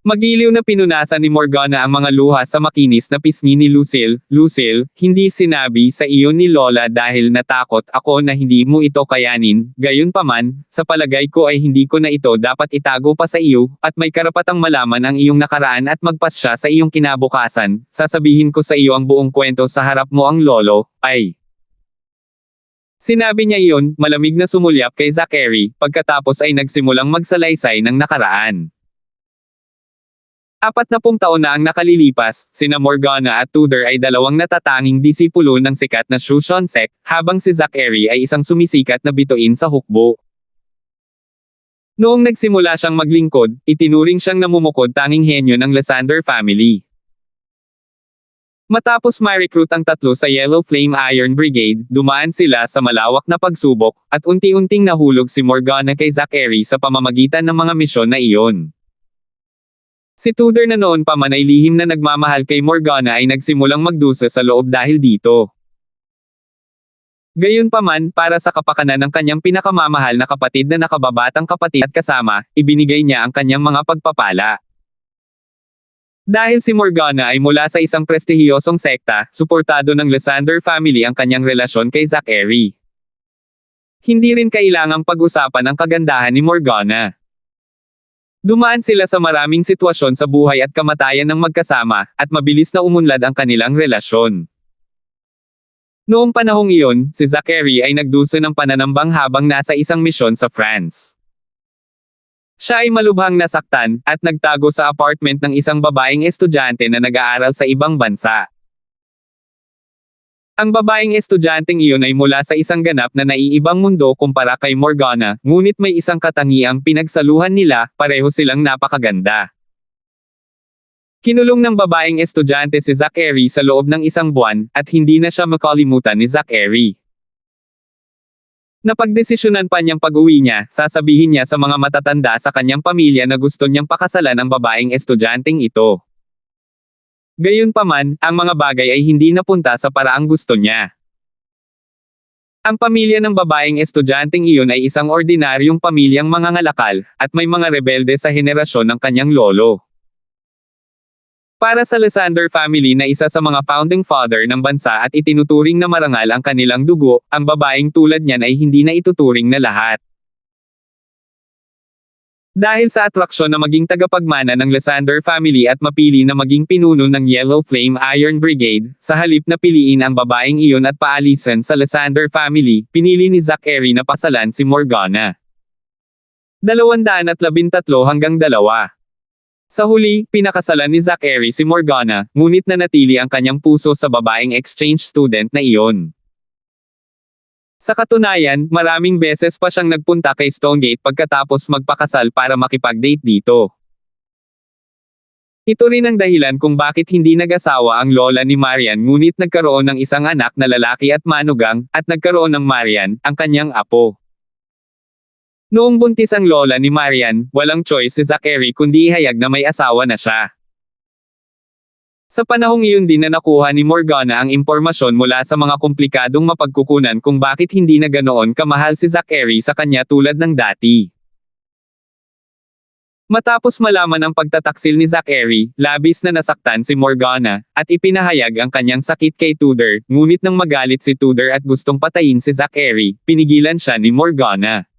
A: Magiliw na pinunasan ni Morgana ang mga luha sa makinis na pisngi ni Lucille. "Lucille, hindi sinabi sa iyo ni Lola dahil natakot ako na hindi mo ito kayanin, gayunpaman, sa palagay ko ay hindi ko na ito dapat itago pa sa iyo, at may karapatang malaman ang iyong nakaraan at magpasya sa iyong kinabukasan. Sasabihin ko sa iyo ang buong kwento sa harap mo ang lolo, ay." Sinabi niya iyon, malamig na sumulyap kay Zachary, pagkatapos ay nagsimulang magsalaysay ng nakaraan. 40 taon na ang nakalilipas, sina Morgana at Tudor ay dalawang natatanging disipulo ng sikat na Shu Shonsek, habang si Zachary ay isang sumisikat na bituin sa hukbo. Noong nagsimula siyang maglingkod, itinuring siyang namumukod tanging henyo ng Lysander family. Matapos ma-recruit ang tatlo sa Yellow Flame Iron Brigade, dumaan sila sa malawak na pagsubok, at unti-unting nahulog si Morgana kay Zachary sa pamamagitan ng mga misyon na iyon. Si Tudor na noon pa man ay lihim na nagmamahal kay Morgana ay nagsimulang magdusa sa loob dahil dito. Gayunpaman, para sa kapakanan ng kanyang pinakamamahal na kapatid na nakababatang kapatid at kasama, ibinigay niya ang kanyang mga pagpapala. Dahil si Morgana ay mula sa isang prestihiyosong sekta, suportado ng Lysander family ang kanyang relasyon kay Zachary. Hindi rin kailangang pag-usapan ang kagandahan ni Morgana. Dumaan sila sa maraming sitwasyon sa buhay at kamatayan ng magkasama, at mabilis na umunlad ang kanilang relasyon. Noong panahong iyon, si Zachary ay nagduso ng pananambang habang nasa isang misyon sa France. Siya ay malubhang nasaktan, at nagtago sa apartment ng isang babaeng estudyante na nag-aaral sa ibang bansa. Ang babaeng estudyanteng iyon ay mula sa isang ganap na naiibang mundo kumpara kay Morgana, ngunit may isang katangiang pinagsaluhan nila, pareho silang napakaganda. Kinulong ng babaeng estudyante si Zachary sa loob ng isang buwan, at hindi na siya makalimutan ni Zachary. Napagdesisyonan pa niyang pag-uwi niya, sasabihin niya sa mga matatanda sa kanyang pamilya na gusto niyang pakasalan ang babaeng estudyanteng ito. Gayunpaman, ang mga bagay ay hindi napunta sa paraang gusto niya. Ang pamilya ng babaeng estudyanteng iyon ay isang ordinaryong pamilyang mangangalakal, at may mga rebelde sa henerasyon ng kanyang lolo. Para sa Lysander family na isa sa mga founding father ng bansa at itinuturing na marangal ang kanilang dugo, ang babaeng tulad niyan ay hindi na ituturing na lahat. Dahil sa atraksyon na maging tagapagmana ng Lysander family at mapili na maging pinuno ng Yellow Flame Iron Brigade, sa halip na piliin ang babaeng iyon at paalisan sa Lysander family, pinili ni Zachary na pasalan si Morgana. 213 hanggang 2. Sa huli, pinakasalan ni Zachary si Morgana, ngunit nanatili ang kanyang puso sa babaeng exchange student na iyon. Sa katunayan, maraming beses pa siyang nagpunta kay Stonegate pagkatapos magpakasal para makipag-date dito. Ito rin ang dahilan kung bakit hindi nag-asawa ang lola ni Marian ngunit nagkaroon ng isang anak na lalaki at manugang, at nagkaroon ng Marian, ang kanyang apo. Noong buntis ang lola ni Marian, walang choice si Zachary kundi ihayag na may asawa na siya. Sa panahong iyon din na nakuha ni Morgana ang impormasyon mula sa mga komplikadong mapagkukunan kung bakit hindi na ganoon kamahal si Zachary sa kanya tulad ng dati. Matapos malaman ang pagtataksil ni Zachary, labis na nasaktan si Morgana, at ipinahayag ang kanyang sakit kay Tudor, ngunit nang magalit si Tudor at gustong patayin si Zachary, pinigilan siya ni Morgana.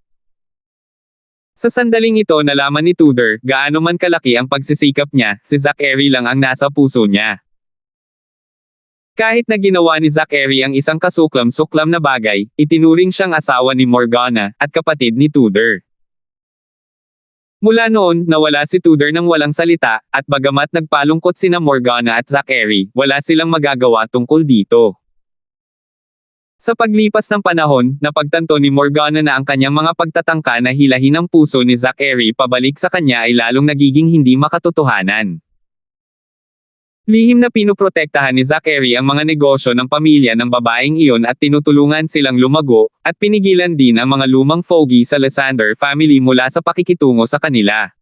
A: Sa sandaling ito nalaman ni Tudor, gaano man kalaki ang pagsisikap niya, si Zachary lang ang nasa puso niya. Kahit na ginawa ni Zachary ang isang kasuklam-suklam na bagay, itinuring siyang asawa ni Morgana, at kapatid ni Tudor. Mula noon, nawala si Tudor ng walang salita, at bagamat nagpalungkot sina Morgana at Zachary, wala silang magagawa tungkol dito. Sa paglipas ng panahon, napagtanto ni Morgana na ang kanyang mga pagtatangka na hilahin ang puso ni Zachary pabalik sa kanya ay lalong nagiging hindi makatotohanan. Lihim na pinoprotektahan ni Zachary ang mga negosyo ng pamilya ng babaeng iyon at tinutulungan silang lumago, at pinigilan din ang mga lumang fogey sa Lysander family mula sa pakikitungo sa kanila.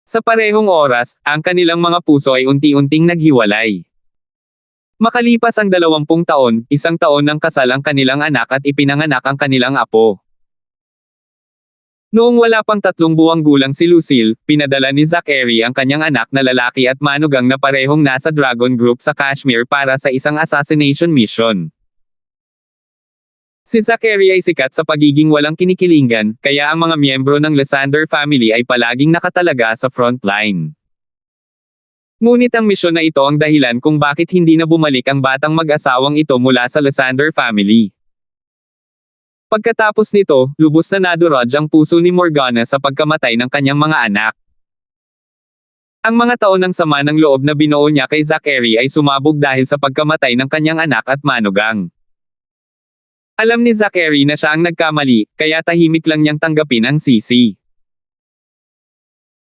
A: Sa parehong oras, ang kanilang mga puso ay unti-unting naghiwalay. Makalipas ang 20 taon, 1 taon ng kasal ang kanilang anak at ipinanganak ang kanilang apo. Noong wala pang 3 buwang gulang si Lucille, pinadala ni Zachary ang kanyang anak na lalaki at manugang na parehong nasa Dragon Group sa Kashmir para sa isang assassination mission. Si Zachary ay sikat sa pagiging walang kinikilingan, kaya ang mga miyembro ng Lysander family ay palaging nakatalaga sa frontline. Ngunit ang misyon na ito ang dahilan kung bakit hindi na bumalik ang batang mag-asawang ito mula sa Lysander family. Pagkatapos nito, lubos na nadurog ang puso ni Morgana sa pagkamatay ng kanyang mga anak. Ang mga taon ng sama ng loob na binuo niya kay Zachary ay sumabog dahil sa pagkamatay ng kanyang anak at manugang. Alam ni Zachary na siya ang nagkamali, kaya tahimik lang niyang tanggapin ang sisi.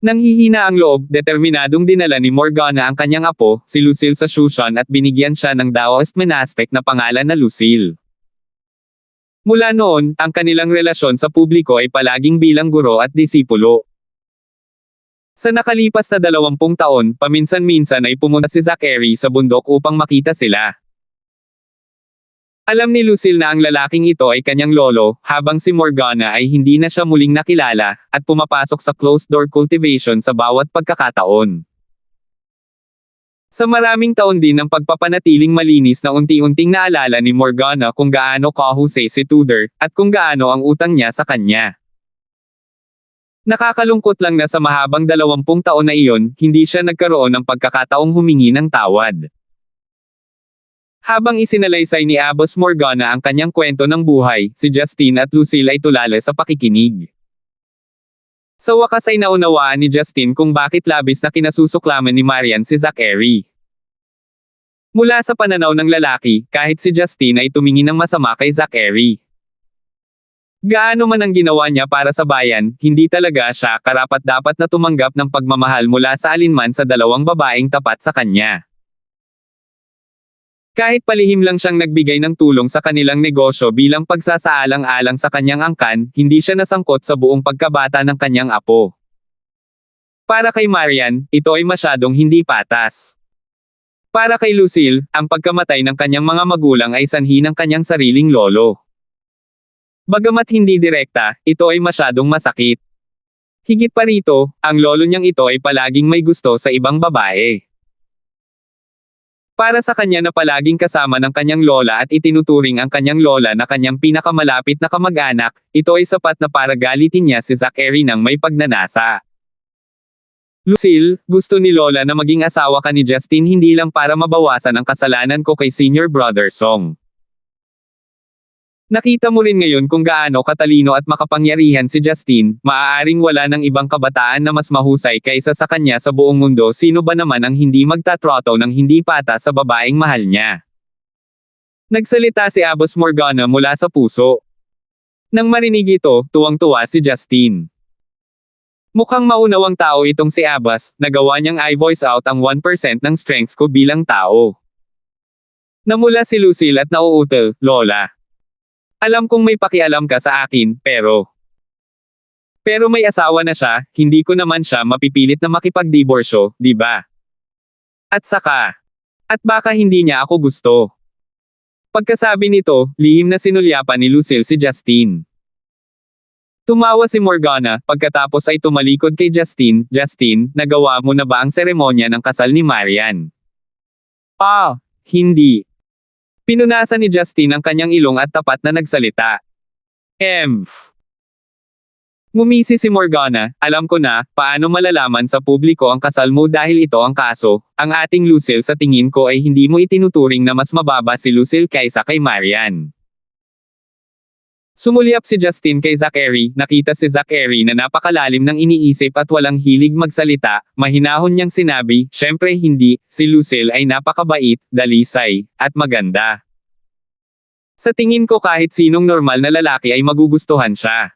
A: Nang hihina ang loob, determinadong dinala ni Morgana ang kanyang apo, si Lucille sa Shushan at binigyan siya ng Daoist monastic na pangalan na Lucille. Mula noon, ang kanilang relasyon sa publiko ay palaging bilang guro at disipulo. Sa nakalipas na 20 taon, paminsan-minsan ay pumunta si Zachary sa bundok upang makita sila. Alam ni Lucille na ang lalaking ito ay kanyang lolo, habang si Morgana ay hindi na siya muling nakilala, at pumapasok sa closed-door cultivation sa bawat pagkakataon. Sa maraming taon din ng pagpapanatiling malinis na unti-unting naalala ni Morgana kung gaano kahusay si Tudor, at kung gaano ang utang niya sa kanya. Nakakalungkot lang na sa mahabang 20 taon na iyon, hindi siya nagkaroon ng pagkakataong humingi ng tawad. Habang isinalaysay ni Abbas Morgana ang kanyang kwento ng buhay, si Justine at Lucille ay tulala sa pakikinig. Sa wakas ay naunawaan ni Justine kung bakit labis na kinasusuklaman ni Marian si Zachary. Mula sa pananaw ng lalaki, kahit si Justine ay tumingin ng masama kay Zachary. Gaano man ang ginawa niya para sa bayan, hindi talaga siya karapat-dapat na tumanggap ng pagmamahal mula sa alinman sa 2 babaeng tapat sa kanya. Kahit palihim lang siyang nagbigay ng tulong sa kanilang negosyo bilang pagsasaalang-alang sa kanyang angkan, hindi siya nasangkot sa buong pagkabata ng kanyang apo. Para kay Marian, ito ay masyadong hindi patas. Para kay Lucille, ang pagkamatay ng kanyang mga magulang ay sanhi ng kanyang sariling lolo. Bagamat hindi direkta, ito ay masyadong masakit. Higit pa rito, ang lolo niyang ito ay palaging may gusto sa ibang babae. Para sa kanya na palaging kasama ng kanyang lola at itinuturing ang kanyang lola na kanyang pinakamalapit na kamag-anak, ito ay sapat na para galitin niya si Zachary ng may pagnanasa. Lucille, gusto ni lola na maging asawa ka ni Justine hindi lang para mabawasan ang kasalanan ko kay senior brother Song. Nakita mo rin ngayon kung gaano katalino at makapangyarihan si Justine, maaaring wala ng ibang kabataan na mas mahusay kaysa sa kanya sa buong mundo. Sino ba naman ang hindi magtatrato ng hindi patas sa babaeng mahal niya? Nagsalita si Abbas Morgana mula sa puso. Nang marinig ito, tuwang-tuwa si Justine. Mukhang maunawang tao itong si Abbas, nagawa niyang i-voice out ang 1% ng strengths ko bilang tao. Namula si Lucille at nauutal, Lola. Alam kong may pakialam ka sa akin, pero may asawa na siya, hindi ko naman siya mapipilit na makipagdiborsyo, di ba? At baka hindi niya ako gusto. Pagkasabi nito, lihim na sinulyapan ni Lucille si Justine. Tumawa si Morgana, pagkatapos ay tumalikod kay Justine. Justine, nagawa mo na ba ang seremonya ng kasal ni Marian? Hindi. Pinunasan ni Justine ang kanyang ilong at tapat na nagsalita. Ngumisi si Morgana, alam ko na, paano malalaman sa publiko ang kasal mo dahil ito ang kaso, ang ating Lucille sa tingin ko ay hindi mo itinuturing na mas mababa si Lucille kaysa kay Marian. Sumulyap si Justin kay Zachary, nakita si Zachary na napakalalim ng iniisip at walang hilig magsalita, mahinahon niyang sinabi, syempre hindi, si Lucille ay napakabait, dalisay, at maganda. Sa tingin ko kahit sinong normal na lalaki ay magugustuhan siya.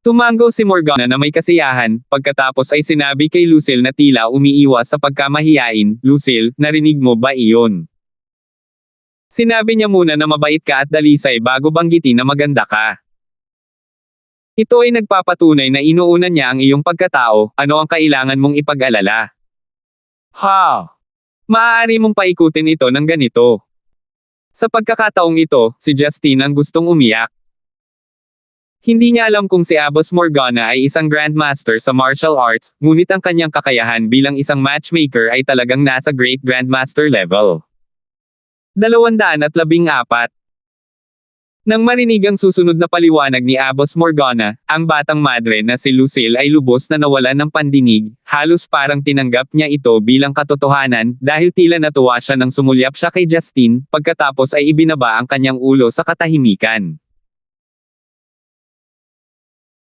A: Tumango si Morgana na may kasiyahan, pagkatapos ay sinabi kay Lucille na tila umiiwas sa pagkamahiyain, Lucille, narinig mo ba iyon? Sinabi niya muna na mabait ka at dalisay bago banggitin na maganda ka. Ito ay nagpapatunay na inuuna niya ang iyong pagkatao, ano ang kailangan mong ipag-alala. Ha! Maaari mong paikutin ito ng ganito. Sa pagkakataong ito, si Justin ang gustong umiyak. Hindi niya alam kung si Abbas Morgana ay isang grandmaster sa martial arts, ngunit ang kanyang kakayahan bilang isang matchmaker ay talagang nasa great grandmaster level. 214. Nang marinig ang susunod na paliwanag ni Abbas Morgana, ang batang madre na si Lucille ay lubos na nawalan ng pandinig, halos parang tinanggap niya ito bilang katotohanan, dahil tila natuwa siya nang sumulyap siya kay Justin, pagkatapos ay ibinaba ang kanyang ulo sa katahimikan.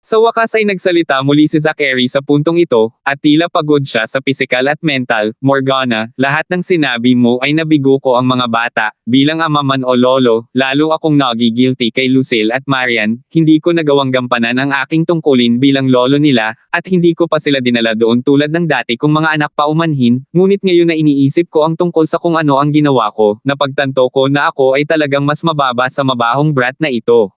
A: Sa wakas ay nagsalita muli si Zachary sa puntong ito, at tila pagod siya sa pisikal at mental, Morgana, lahat ng sinabi mo ay nabigo ko ang mga bata, bilang ama man o lolo, lalo akong nagigilty kay Lucille at Marian, hindi ko nagawang gampanan ang aking tungkulin bilang lolo nila, at hindi ko pa sila dinala doon tulad ng dati kong mga anak pa umanhin, ngunit ngayon na iniisip ko ang tungkol sa kung ano ang ginawa ko, napagtanto ko na ako ay talagang mas mababa sa mabahong brat na ito.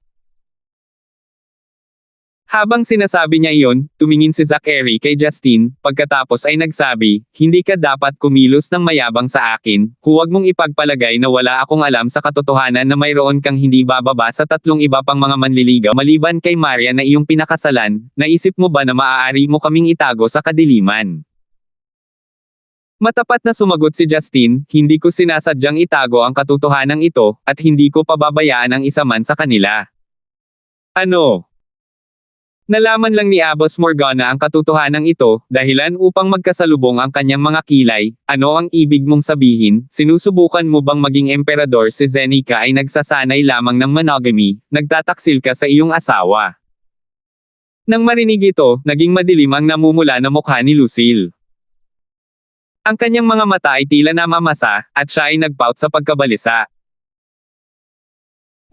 A: Habang sinasabi niya iyon, tumingin si Zachary kay Justin, pagkatapos ay nagsabi, hindi ka dapat kumilos ng mayabang sa akin, huwag mong ipagpalagay na wala akong alam sa katotohanan na mayroon kang hindi bababa sa 3 iba pang mga manliligaw maliban kay Maria na iyong pinakasalan, naisip mo ba na maaari mo kaming itago sa kadiliman? Matapat na sumagot si Justin, hindi ko sinasadyang itago ang katotohanan ito, at hindi ko pababayaan ang isa man sa kanila. Ano? Nalaman lang ni Abbas Morgana ang katotohanan ito, dahilan upang magkasalubong ang kanyang mga kilay, ano ang ibig mong sabihin, sinusubukan mo bang maging emperador si Zenica ay nagsasanay lamang ng monogamy, nagtataksil ka sa iyong asawa. Nang marinig ito, naging madilim ang namumula na mukha ni Lucille. Ang kanyang mga mata ay tila namamasa, at siya ay nagpout sa pagkabalisa.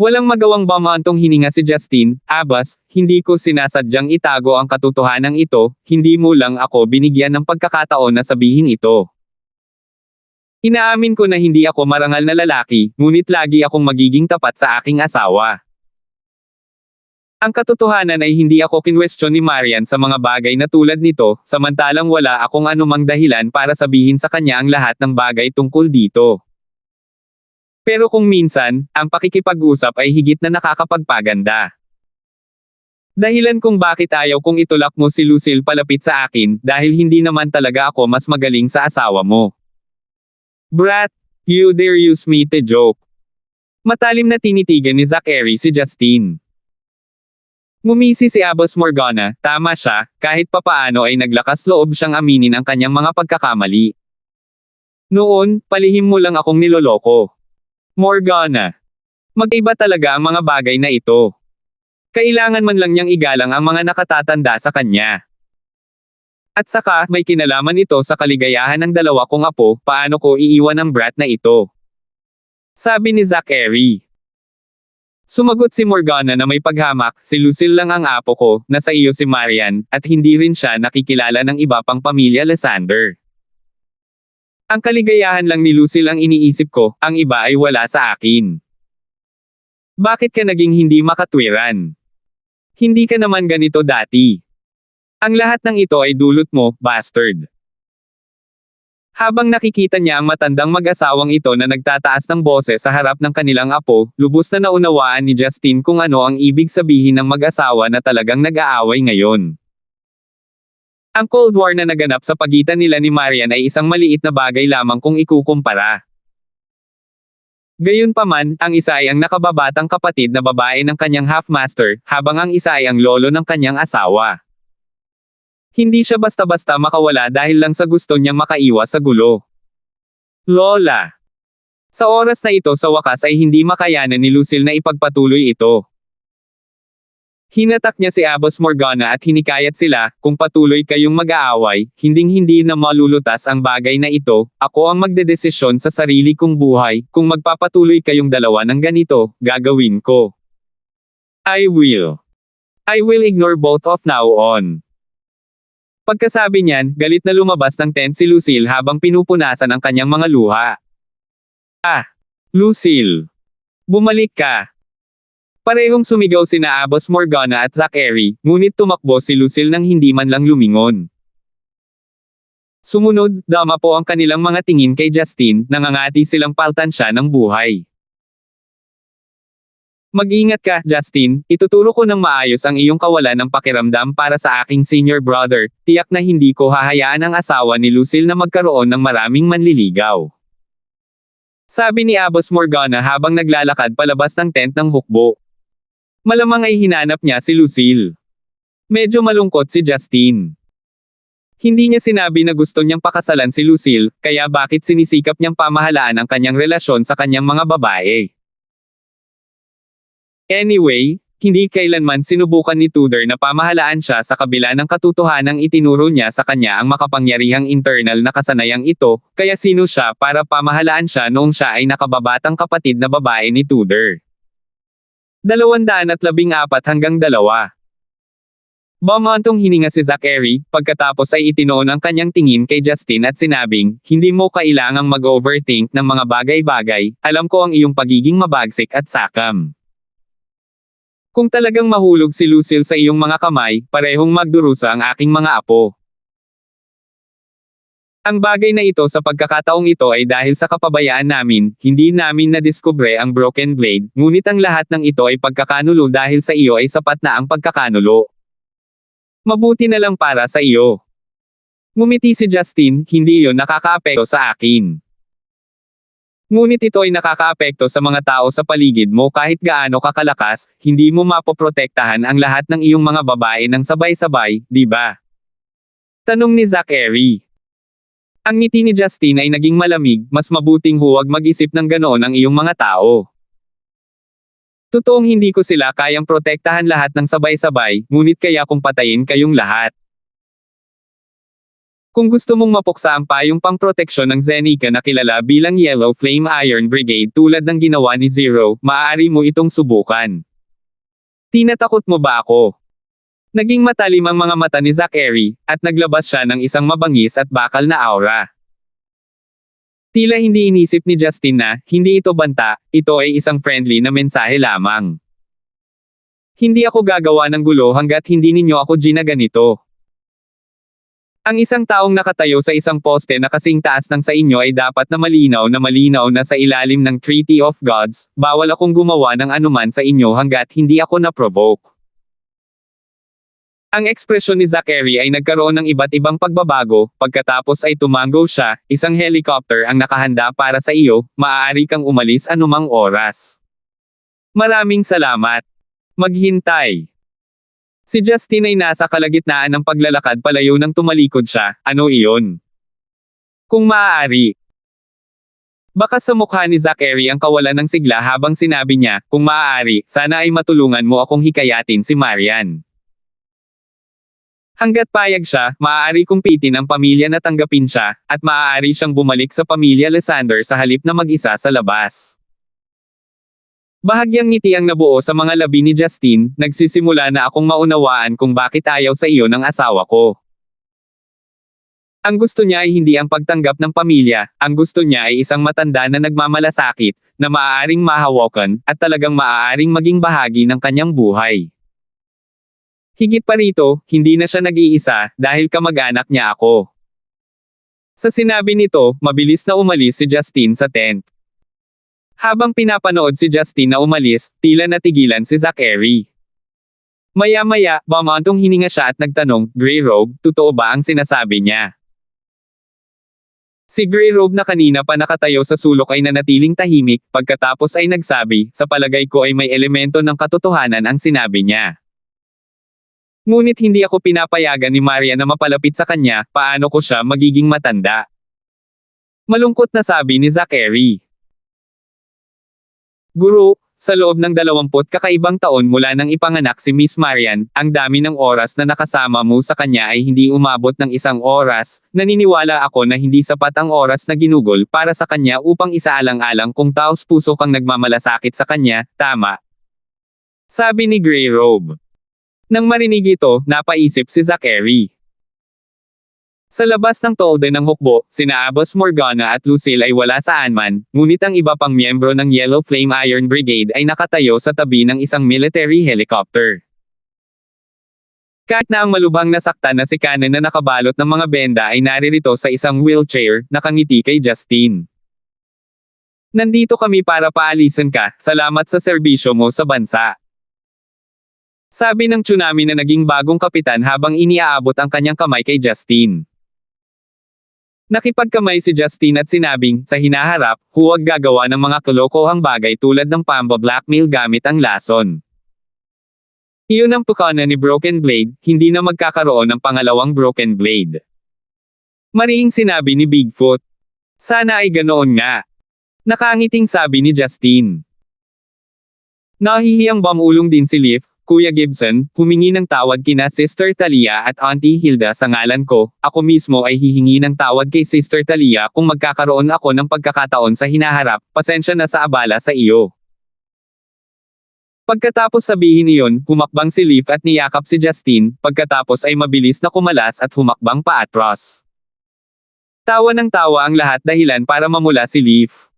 A: Walang magawang bumantong hininga si Justin, Abbas, hindi ko sinasadyang itago ang katotohanan ito, hindi mo lang ako binigyan ng pagkakataon na sabihin ito. Inaamin ko na hindi ako marangal na lalaki, ngunit lagi akong magiging tapat sa aking asawa. Ang katotohanan ay hindi ako kinwestiyon ni Marian sa mga bagay na tulad nito, samantalang wala akong anumang dahilan para sabihin sa kanya ang lahat ng bagay tungkol dito. Pero kung minsan, ang pakikipag-usap ay higit na nakakapagpaganda. Dahilan kung bakit ayaw kong itulak mo si Lucille palapit sa akin, dahil hindi naman talaga ako mas magaling sa asawa mo. Brat, you dare use me to joke. Matalim na tinitigan ni Zachary si Justin. Ngumisi si Abbas Morgana, tama siya, kahit papaano ay naglakas loob siyang aminin ang kanyang mga pagkakamali. Noon, palihim mo lang akong niloloko. Morgana. Mag-iba talaga ang mga bagay na ito. Kailangan man lang niyang igalang ang mga nakatatanda sa kanya. At saka, may kinalaman ito sa kaligayahan ng 2 kong apo, paano ko iiwan ang brat na ito? Sabi ni Zachary. Sumagot si Morgana na may paghamak, si Lucille lang ang apo ko, nasa iyo si Marian, at hindi rin siya nakikilala ng iba pang pamilya Lysander. Ang kaligayahan lang ni Lucille ang iniisip ko, ang iba ay wala sa akin. Bakit ka naging hindi makatwiran? Hindi ka naman ganito dati. Ang lahat ng ito ay dulot mo, bastard. Habang nakikita niya ang matandang mag-asawang ito na nagtataas ng boses sa harap ng kanilang apo, lubos na naunawaan ni Justin kung ano ang ibig sabihin ng mag-asawa na talagang nag-aaway ngayon. Ang Cold War na naganap sa pagitan nila ni Marian ay isang maliit na bagay lamang kung ikukumpara. Gayunpaman, ang isa ay ang nakababatang kapatid na babae ng kanyang half-master, habang ang isa ay ang lolo ng kanyang asawa. Hindi siya basta-basta makawala dahil lang sa gusto niyang makaiwas sa gulo. Lola. Sa oras na ito sa wakas ay hindi makayanan ni Lucille na ipagpatuloy ito. Hinatak niya si Abbas Morgana at hinikayat sila, kung patuloy kayong mag-aaway, hinding-hindi na malulutas ang bagay na ito, ako ang magdedesisyon sa sarili kong buhay, kung magpapatuloy kayong dalawa ng ganito, gagawin ko. I will ignore both of now on. Pagkasabi niyan, galit na lumabas ng tent si Lucille habang pinupunasan ang kanyang mga luha. Lucille! Bumalik ka! Parehong sumigaw sina Abbas Morgana at Zachary, ngunit tumakbo si Lucille nang hindi man lang lumingon. Sumunod, dama po ang kanilang mga tingin kay Justin, nangangati silang paltan siya ng buhay. Mag-ingat ka, Justin, ituturo ko ng maayos ang iyong kawalan ng pakiramdam para sa aking senior brother, tiyak na hindi ko hahayaan ang asawa ni Lucille na magkaroon ng maraming manliligaw. Sabi ni Abbas Morgana habang naglalakad palabas ng tent ng hukbo. Malamang ay hinanap niya si Lucille. Medyo malungkot si Justin. Hindi niya sinabi na gusto niyang pakasalan si Lucille, kaya bakit sinisikap niyang pamahalaan ang kanyang relasyon sa kanyang mga babae. Anyway, hindi kailanman sinubukan ni Tudor na pamahalaan siya sa kabila ng katotohanang itinuro niya sa kanya ang makapangyarihang internal na kasanayang ito, kaya sino siya para pamahalaan siya noong siya ay nakababatang kapatid na babae ni Tudor. 214 hanggang 2. Bumantong hininga si Zachary, pagkatapos ay itinoon ang kanyang tingin kay Justin at sinabing, hindi mo kailangang mag-overthink ng mga bagay-bagay, alam ko ang iyong pagiging mabagsik at sakam. Kung talagang mahulog si Lucille sa iyong mga kamay, parehong magdurusa ang aking mga apo. Ang bagay na ito sa pagkakataong ito ay dahil sa kapabayaan namin, hindi namin nadiskubre ang broken blade, ngunit ang lahat ng ito ay pagkakanulo dahil sa iyo ay sapat na ang pagkakanulo. Mabuti na lang para sa iyo. Ngumiti si Justin, hindi iyon nakakaapekto sa akin. Ngunit ito ay nakakaapekto sa mga tao sa paligid mo kahit gaano kakalakas, hindi mo mapoprotektahan ang lahat ng iyong mga babae ng sabay-sabay, di ba? Tanong ni Zachary. Ang ngiti ni Justin ay naging malamig, mas mabuting huwag mag-isip ng ganoon ang iyong mga tao. Totoong hindi ko sila kayang protektahan lahat ng sabay-sabay, ngunit kaya kung patayin kayong lahat. Kung gusto mong mapuksa ang payong pangproteksyon ng Zenica na kilala bilang Yellow Flame Iron Brigade tulad ng ginawa ni Zero, maaari mo itong subukan. Tinatakot mo ba ako? Naging matalim ang mga mata ni Zachary, at naglabas siya ng isang mabangis at bakal na aura. Tila hindi inisip ni Justin na, hindi ito banta, ito ay isang friendly na mensahe lamang. Hindi ako gagawa ng gulo hanggat hindi ninyo ako ginaganito. Ang isang taong nakatayo sa isang poste na kasing taas ng sa inyo ay dapat na malinaw na sa ilalim ng Treaty of Gods, bawal akong gumawa ng anuman sa inyo hanggat hindi ako na-provoke. Ang ekspresyon ni Zachary ay nagkaroon ng iba't ibang pagbabago, pagkatapos ay tumango siya, isang helicopter ang nakahanda para sa iyo, maaari kang umalis anumang oras. Maraming salamat. Maghintay. Si Justin ay nasa kalagitnaan ng paglalakad palayo nang tumalikod siya, ano iyon? Kung maaari. Baka sa mukha ni Zachary ang kawalan ng sigla habang sinabi niya, kung maaari, sana ay matulungan mo akong hikayatin si Marian. Hanggat payag siya, maaari kong pitin ang pamilya na tanggapin siya, at maaari siyang bumalik sa pamilya Lysander sa halip na mag-isa sa labas. Bahagyang ngiti ang nabuo sa mga labi ni Justin, nagsisimula na akong maunawaan kung bakit ayaw sa iyo ng asawa ko. Ang gusto niya ay hindi ang pagtanggap ng pamilya, ang gusto niya ay isang matanda na nagmamalasakit, na maaaring mahawakan, at talagang maaaring maging bahagi ng kanyang buhay. Higit pa rito, hindi na siya nag-iisa, dahil kamag-anak niya ako. Sa sinabi nito, mabilis na umalis si Justin sa tent. Habang pinapanood si Justin na umalis, tila natigilan si Zachary. Maya-maya, bumantong hininga siya at nagtanong, Grey Robe, totoo ba ang sinasabi niya? Si Grey Robe na kanina pa nakatayo sa sulok ay nanatiling tahimik, pagkatapos ay nagsabi, sa palagay ko ay may elemento ng katotohanan ang sinabi niya. Ngunit hindi ako pinapayagan ni Maria na mapalapit sa kanya, paano ko siya magiging matanda? Malungkot na sabi ni Zachary. Guro, sa loob ng 20 kakaibang taon mula nang ipanganak si Miss Marian, ang dami ng oras na nakasama mo sa kanya ay hindi umabot ng 1 oras, naniniwala ako na hindi sapat ang oras na ginugol para sa kanya upang isaalang-alang kung taos puso kang nagmamalasakit sa kanya, tama? Sabi ni Grey Robe. Nang marinig ito, napaisip si Zachary. Sa labas ng tolde ng hukbo, sina Abbas Morgana at Lucille ay wala saan man, ngunit ang iba pang miyembro ng Yellow Flame Iron Brigade ay nakatayo sa tabi ng isang military helicopter. Kahit na ang malubhang nasaktan na si Cannon na nakabalot ng mga benda ay naririto sa isang wheelchair, nakangiti kay Justine. Nandito kami para paalisan ka, salamat sa serbisyo mo sa bansa. Sabi ng tsunami na naging bagong kapitan habang iniaabot ang kanyang kamay kay Justine. Nakipagkamay si Justine at sinabing, sa hinaharap, huwag gagawa ng mga kalokohang bagay tulad ng pamba-blackmail gamit ang lason. Iyon ang pukana ni Broken Blade, hindi na magkakaroon ng pangalawang Broken Blade. Mariing sinabi ni Bigfoot. Sana ay ganoon nga. Nakangiting sabi ni Justine. Nahihiyang bamulong din si Leaf, Kuya Gibson, humingi ng tawad kina Sister Talia at Auntie Hilda sa ngalan ko, ako mismo ay hihingi ng tawad kay Sister Talia kung magkakaroon ako ng pagkakataon sa hinaharap, pasensya na sa abala sa iyo. Pagkatapos sabihin iyon, humakbang si Leaf at niyakap si Justine, pagkatapos ay mabilis na kumalas at humakbang paatras. Tawa ng tawa ang lahat dahilan para mamula si Leaf.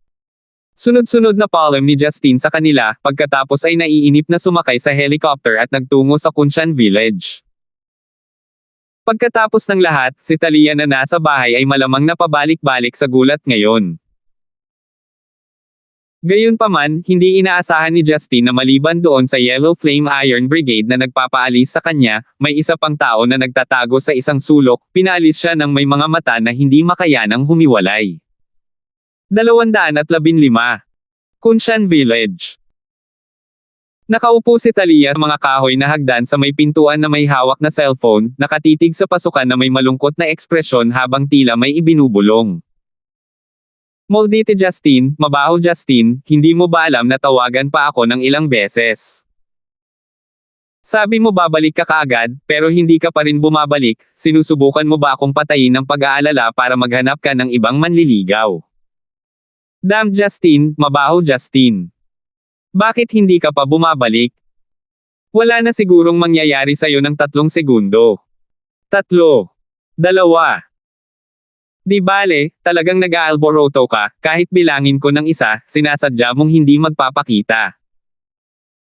A: Sunod-sunod na palm ni Justine sa kanila, pagkatapos ay naiinip na sumakay sa helicopter at nagtungo sa Kunshan Village. Pagkatapos ng lahat, si Talia na nasa bahay ay malamang napabalik-balik sa gulat ngayon. Gayunpaman, hindi inaasahan ni Justine na maliban doon sa Yellow Flame Iron Brigade na nagpapaalis sa kanya, may isa pang tao na nagtatago sa isang sulok, pinaalis siya ng may mga mata na hindi makayanang humiwalay. 215. Kunshan Village. Nakaupo si Talia sa mga kahoy na hagdan sa may pintuan na may hawak na cellphone, nakatitig sa pasukan na may malungkot na ekspresyon habang tila may ibinubulong. Moldite Justine, mabaho Justine, hindi mo ba alam na tawagan pa ako ng ilang beses? Sabi mo babalik ka kaagad, pero hindi ka pa rin bumabalik, sinusubukan mo ba akong patayin ng pag-aalala para maghanap ka ng ibang manliligaw? Damn Justine, mabaho Justine. Bakit hindi ka pa bumabalik? Wala na sigurong mangyayari sa'yo ng 3 segundo. 3. 2. Di bale, talagang nag-aalboroto ka, kahit bilangin ko ng isa, sinasadya mong hindi magpapakita.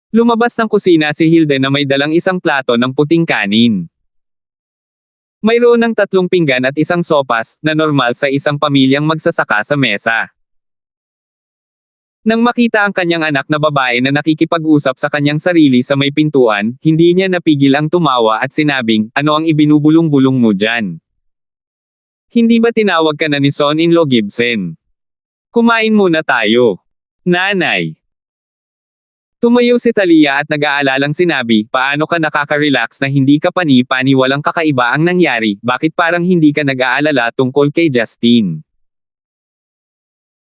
A: Lumabas ng kusina si Hilda na may dalang isang plato ng puting kanin. Mayroon ng 3 pinggan at isang sopas, na normal sa isang pamilyang magsasaka sa mesa. Nang makita ang kanyang anak na babae na nakikipag-usap sa kanyang sarili sa may pintuan, hindi niya napigil ang tumawa at sinabing, ano ang ibinubulong-bulong mo dyan? Hindi ba tinawag ka na ni Son-in-law Gibson? Kumain muna tayo. Nanay. Tumayo si Talia at nag-aalalang sinabi, paano ka nakaka-relax na hindi ka pani-pani walang kakaiba ang nangyari, bakit parang hindi ka nag-aalala tungkol kay Justine?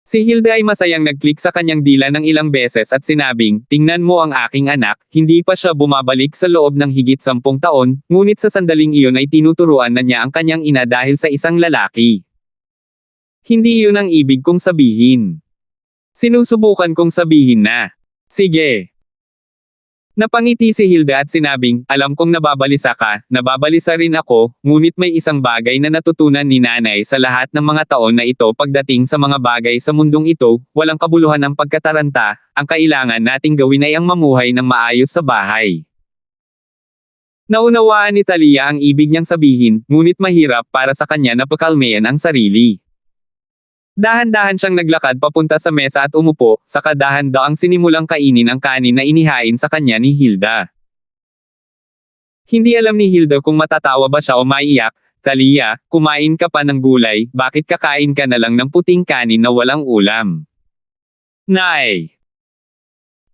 A: Si Hilda ay masayang nag-click sa kanyang dila ng ilang beses at sinabing, tingnan mo ang aking anak, hindi pa siya bumabalik sa loob ng higit 10 taon, ngunit sa sandaling iyon ay tinuturuan na niya ang kanyang ina dahil sa isang lalaki. Hindi iyon ang ibig kong sabihin. Sinusubukan kong sabihin na. Sige. Napangiti si Hilda at sinabing, alam kong nababalisa ka, nababalisa rin ako, ngunit may isang bagay na natutunan ni nanay sa lahat ng mga taon na ito pagdating sa mga bagay sa mundong ito, walang kabuluhan ang pagkataranta, ang kailangan nating gawin ay ang mamuhay ng maayos sa bahay. Naunawaan ni Talia ang ibig niyang sabihin, ngunit mahirap para sa kanya na pakalmayan ang sarili. Dahan-dahan siyang naglakad papunta sa mesa at umupo, saka dahan-daang sinimulang kainin ang kanin na inihain sa kanya ni Hilda. Hindi alam ni Hilda kung matatawa ba siya o maiyak, Talia, kumain ka pa ng gulay, bakit kakain ka na lang ng puting kanin na walang ulam? Nay!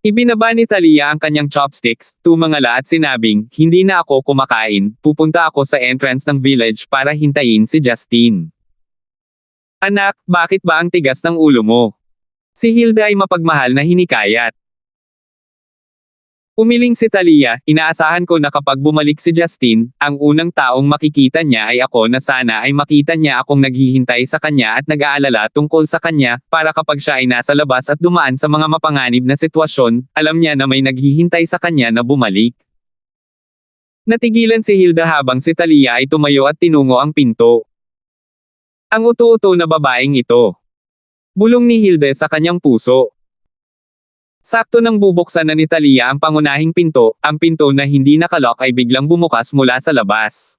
A: Ibinaba ni Talia ang kanyang chopsticks, tumangala at sinabing, hindi na ako kumakain, pupunta ako sa entrance ng village para hintayin si Justine. Anak, bakit ba ang tigas ng ulo mo? Si Hilda ay mapagmahal na hinikayat. Umiling si Talia, inaasahan ko na kapag bumalik si Justine, ang unang taong makikita niya ay ako na sana ay makita niya akong naghihintay sa kanya at nag-aalala tungkol sa kanya, para kapag siya ay nasa labas at dumaan sa mga mapanganib na sitwasyon, alam niya na may naghihintay sa kanya na bumalik. Natigilan si Hilda habang si Talia ay tumayo at tinungo ang pinto. Ang uto-uto na babaeng ito. Bulong ni Hilda sa kanyang puso. Sakto nang bubuksan na ni Talia ang pangunahing pinto, ang pinto na hindi nakalock ay biglang bumukas mula sa labas.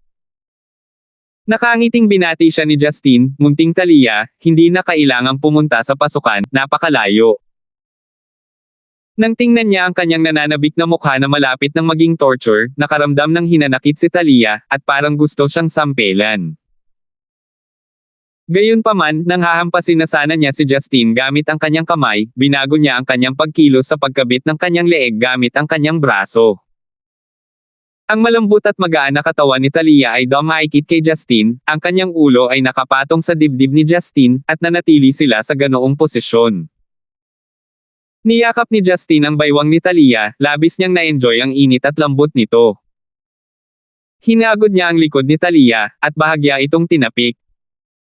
A: Nakangiting binati siya ni Justine, munting Talia, hindi na kailangang pumunta sa pasukan, napakalayo. Nang tingnan niya ang kanyang nananabik na mukha na malapit ng maging torture, nakaramdam ng hinanakit si Talia, at parang gusto siyang sampelan. Gayunpaman, nang hahampasin na sana niya si Justine gamit ang kanyang kamay, binago niya ang kanyang pagkilos sa pagkabit ng kanyang leeg gamit ang kanyang braso. Ang malambot at magaan na katawan ni Talia ay dumaikit kay Justine, ang kanyang ulo ay nakapatong sa dibdib ni Justine, at nanatili sila sa ganoong posisyon. Niyakap ni Justine ang baywang ni Talia, labis niyang na-enjoy ang init at lambot nito. Hinagod niya ang likod ni Talia, at bahagya itong tinapik.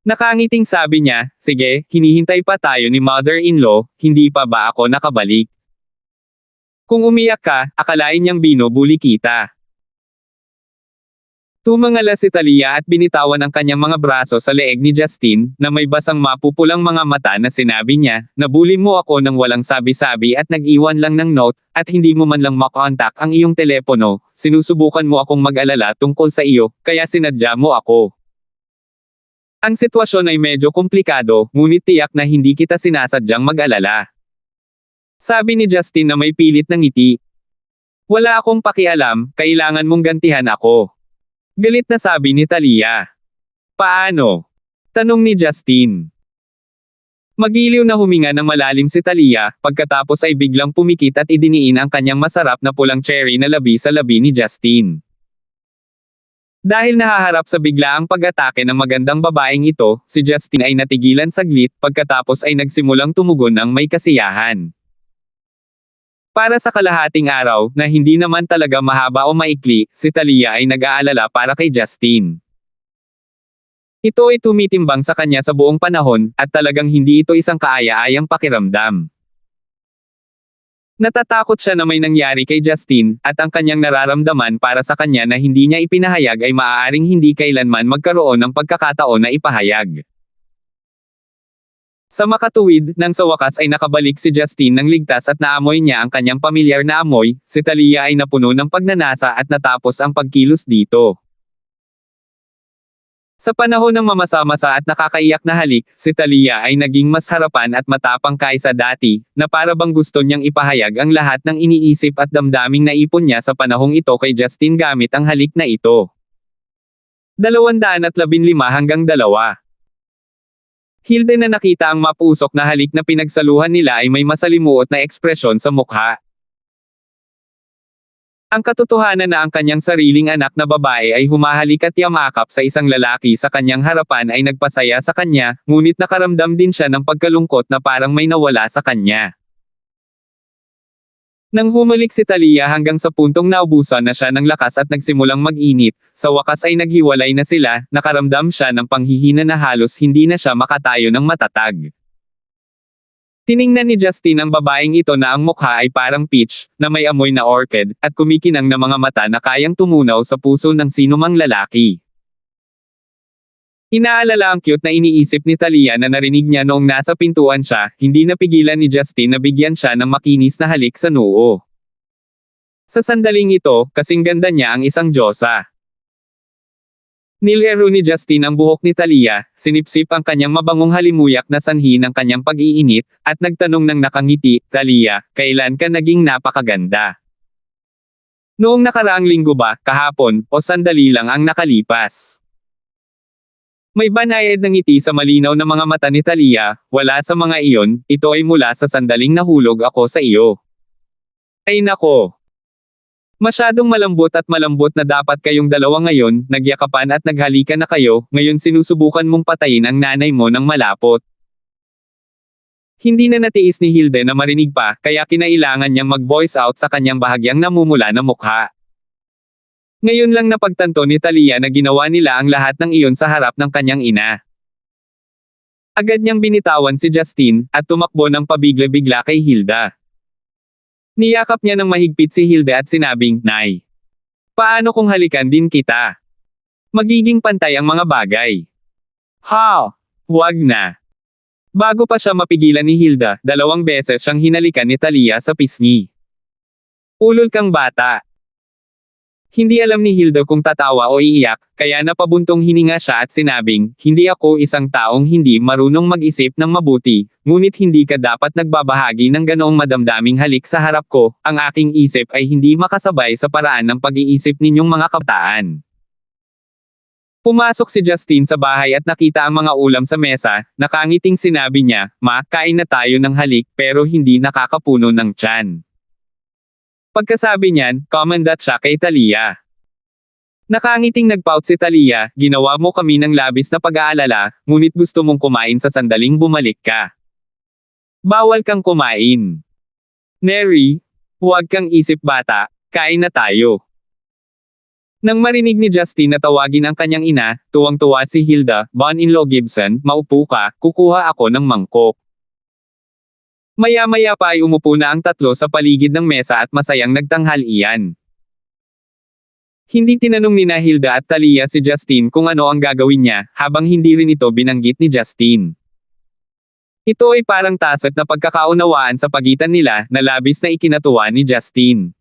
A: Nakangiting sabi niya, sige, hinihintay pa tayo ni mother-in-law, hindi pa ba ako nakabalik? Kung umiyak ka, akalain niyang binubuli kita. Tumangala si Talia at binitawan ang kanyang mga braso sa leeg ni Justine, na may basang mapupulang mga mata na sinabi niya, nabuli mo ako ng walang sabi-sabi at nag-iwan lang ng note, at hindi mo man lang makontak ang iyong telepono, sinusubukan mo akong mag-alala tungkol sa iyo, kaya sinadya mo ako. Ang sitwasyon ay medyo komplikado, ngunit tiyak na hindi kita sinasadyang mag-alala. Sabi ni Justine na may pilit na ngiti. Wala akong pakialam, kailangan mong gantihan ako. Galit na sabi ni Talia. Paano? Tanong ni Justine. Magiliw na huminga ng malalim si Talia, pagkatapos ay biglang pumikit at idiniin ang kanyang masarap na pulang cherry na labi sa labi ni Justine. Dahil nahaharap sa biglaang pag-atake ng magandang babaeng ito, si Justine ay natigilan saglit, pagkatapos ay nagsimulang tumugon ng may kasiyahan. Para sa kalahating araw, na hindi naman talaga mahaba o maikli, si Talia ay nag-aalala para kay Justine. Ito ay tumitimbang sa kanya sa buong panahon, at talagang hindi ito isang kaaya-ayang pakiramdam. Natatakot siya na may nangyari kay Justine, at ang kanyang nararamdaman para sa kanya na hindi niya ipinahayag ay maaaring hindi kailanman magkaroon ng pagkakataon na ipahayag. Sa makatuwid, nang sa wakas ay nakabalik si Justine ng ligtas at naamoy niya ang kanyang pamilyar na amoy, si Talia ay napuno ng pagnanasa at natapos ang pagkilos dito. Sa panahon ng mamasa-masa at nakakaiyak na halik, si Talia ay naging mas harapan at matapang kaysa dati, na para bang gusto niyang ipahayag ang lahat ng iniisip at damdaming naipon niya sa panahong ito kay Justine gamit ang halik na ito. 215 hanggang 2. Hilda na nakita ang mapusok na halik na pinagsaluhan nila ay may masalimuot na ekspresyon sa mukha. Ang katotohanan na ang kanyang sariling anak na babae ay humahalik at yamakap sa isang lalaki sa kanyang harapan ay nagpasaya sa kanya, ngunit nakaramdam din siya ng pagkalungkot na parang may nawala sa kanya. Nang humalik si Talia hanggang sa puntong naubusan na siya ng lakas at nagsimulang mag-init, sa wakas ay naghiwalay na sila, nakaramdam siya ng panghihina na halos hindi na siya makatayo ng matatag. Tiningnan ni Justine ang babaeng ito na ang mukha ay parang peach, na may amoy na orchid, at kumikinang na mga mata na kayang tumunaw sa puso ng sinumang lalaki. Inaalala ang cute na iniisip ni Talia na narinig niya noong nasa pintuan siya, hindi napigilan ni Justine na bigyan siya ng makinis na halik sa noo. Sa sandaling ito, kasing ganda niya ang isang diyosa. Nilero ni Justine ang buhok ni Talia, sinipsip ang kanyang mabangong halimuyak na sanhi ng kanyang pag-iinit, at nagtanong ng nakangiti, Talia, kailan ka naging napakaganda? Noong nakaraang linggo ba, kahapon, o sandali lang ang nakalipas? May banayad ng ngiti sa malinaw na mga mata ni Talia, wala sa mga iyon, ito ay mula sa sandaling nahulog ako sa iyo. Ay nako! Masyadong malambot at malambot na dapat kayong dalawa ngayon, nagyakapan at naghalikan na kayo, ngayon sinusubukan mong patayin ang nanay mo ng malapot. Hindi na natiis ni Hilde na marinig pa, kaya kinailangan niyang mag-voice out sa kanyang bahagyang namumula na mukha. Ngayon lang napagtanto ni Talia na ginawa nila ang lahat ng iyon sa harap ng kanyang ina. Agad niyang binitawan si Justine, at tumakbo ng pabigla-bigla kay Hilda. Niyakap niya ng mahigpit si Hilda at sinabing, "Nay, paano kung halikan din kita? Magiging pantay ang mga bagay." "Ha? Wag na." Bago pa siya mapigilan ni Hilda, 2 beses siyang hinalikan ni Talia sa pisngi. "Ulol kang bata." Hindi alam ni Hilda kung tatawa o iiyak, kaya napabuntong hininga siya at sinabing, "Hindi ako isang taong hindi marunong mag-isip ng mabuti, ngunit hindi ka dapat nagbabahagi ng ganoong madamdaming halik sa harap ko, ang aking isip ay hindi makasabay sa paraan ng pag-iisip ninyong mga kabataan." Pumasok si Justine sa bahay at nakita ang mga ulam sa mesa, nakangiting sinabi niya, "Ma, kain na tayo ng halik pero hindi nakakapuno ng tiyan." Pagkasabi niyan, komandat siya kay Talia. Nakangiting nagpout si Talia, "Ginawa mo kami ng labis na pag-aalala, ngunit gusto mong kumain sa sandaling bumalik ka. Bawal kang kumain. Neri, huwag kang isip bata, kain na tayo." Nang marinig ni Justine na tawagin ang kanyang ina, tuwang-tuwa si Hilda, "Bon-in-law Gibson, maupo ka, kukuha ako ng mangkok." Maya-maya pa ay umupo na ang tatlo sa paligid ng mesa at masayang nagtanghalian. Hindi tinanong ni Hilda at Talia si Justine kung ano ang gagawin niya, habang hindi rin ito binanggit ni Justine. Ito ay parang tacit na pagkakaunawaan sa pagitan nila, na labis na ikinatuwa ni Justine.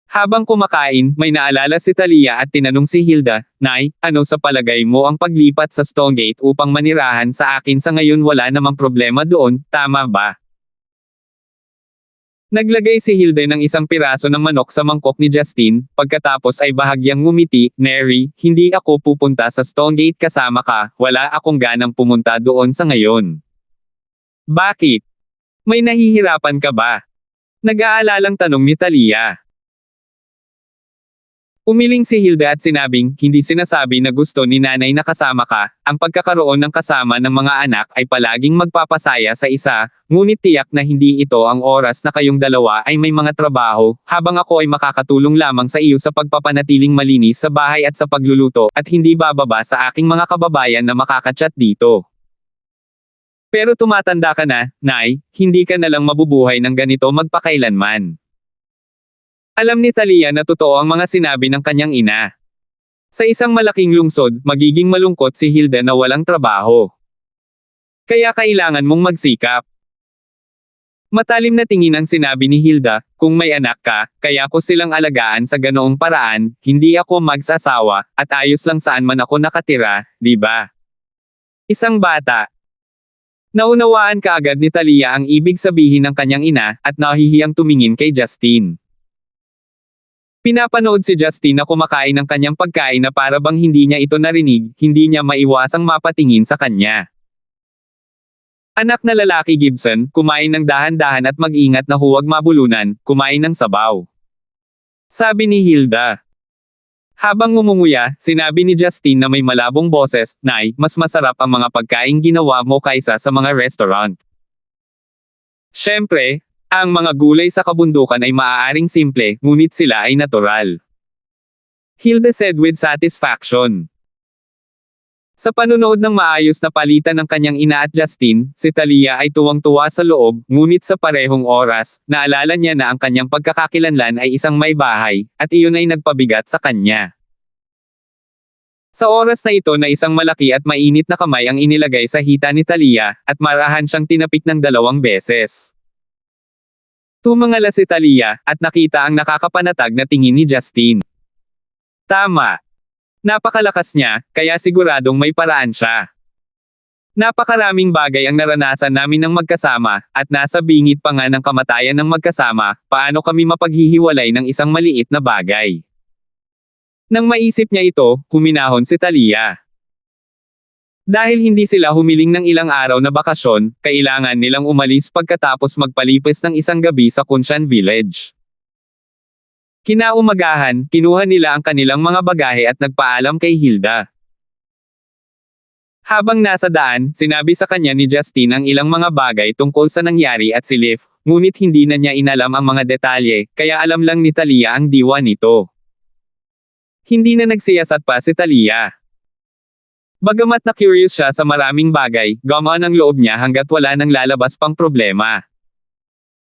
A: Habang kumakain, may naalala si Talia at tinanong si Hilda, "Nay, ano sa palagay mo ang paglipat sa Stonegate upang manirahan sa akin sa ngayon? Wala namang problema doon, tama ba?" Naglagay si Hilda ng isang piraso ng manok sa mangkok ni Justine, pagkatapos ay bahagyang ngumiti, "Neri, hindi ako pupunta sa Stonegate kasama ka, wala akong ganang pumunta doon sa ngayon." "Bakit? May nahihirapan ka ba?" Nag-aalalang tanong ni Talia. Umiling si Hilda at sinabing, "Hindi sinasabi na gusto ni nanay na kasama ka, ang pagkakaroon ng kasama ng mga anak ay palaging magpapasaya sa isa, ngunit tiyak na hindi ito ang oras na kayong dalawa ay may mga trabaho, habang ako ay makakatulong lamang sa iyo sa pagpapanatiling malinis sa bahay at sa pagluluto, at hindi bababa sa aking mga kababayan na makakachat dito. Pero tumatanda ka na, Nay, hindi ka na lang mabubuhay ng ganito magpakailanman." Alam ni Talia na totoo ang mga sinabi ng kanyang ina. Sa isang malaking lungsod, magiging malungkot si Hilda na walang trabaho. Kaya kailangan mong magsikap. Matalim na tingin ang sinabi ni Hilda, "Kung may anak ka, kaya ko silang alagaan sa ganoong paraan, hindi ako magsasawa, at ayos lang saan man ako nakatira, di ba? Isang bata." Naunawaan kaagad ni Talia ang ibig sabihin ng kanyang ina, at nahihiyang tumingin kay Justine. Pinapanood si Justine na kumakain ng kanyang pagkain na para bang hindi niya ito narinig, hindi niya maiwasang mapatingin sa kanya. "Anak na lalaki Gibson, kumain ng dahan-dahan at mag-ingat na huwag mabulunan, kumain ng sabaw," sabi ni Hilda. Habang ngumunguya, sinabi ni Justine na may malabong boses, "Nay, mas masarap ang mga pagkaing ginawa mo kaysa sa mga restaurant. Siyempre, ang mga gulay sa kabundukan ay maaaring simple, ngunit sila ay natural," Hilda said with satisfaction. Sa panunood ng maayos na palitan ng kanyang ina at Justine, si Talia ay tuwang-tuwa sa loob, ngunit sa parehong oras, naalala niya na ang kanyang pagkakakilanlan ay isang may bahay, at iyon ay nagpabigat sa kanya. Sa oras na ito na isang malaki at mainit na kamay ang inilagay sa hita ni Talia, at marahan siyang tinapik ng 2 beses. Tumangala si Talia, at nakita ang nakakapanatag na tingin ni Justine. Tama. Napakalakas niya, kaya siguradong may paraan siya. Napakaraming bagay ang naranasan namin ng magkasama, at nasa bingit pa nga ng kamatayan ng magkasama, paano kami mapaghihiwalay ng isang maliit na bagay? Nang maisip niya ito, huminahon si Talia. Dahil hindi sila humiling ng ilang araw na bakasyon, kailangan nilang umalis pagkatapos magpalipas ng isang gabi sa Kunshan Village. Kinaumagahan, kinuha nila ang kanilang mga bagahe at nagpaalam kay Hilda. Habang nasa daan, sinabi sa kanya ni Justine ang ilang mga bagay tungkol sa nangyari at si Leif, ngunit hindi na niya inalam ang mga detalye, kaya alam lang ni Talia ang diwa nito. Hindi na nagsiyasat pa si Talia. Bagamat na curious siya sa maraming bagay, gumaan ang loob niya hanggat wala nang lalabas pang problema.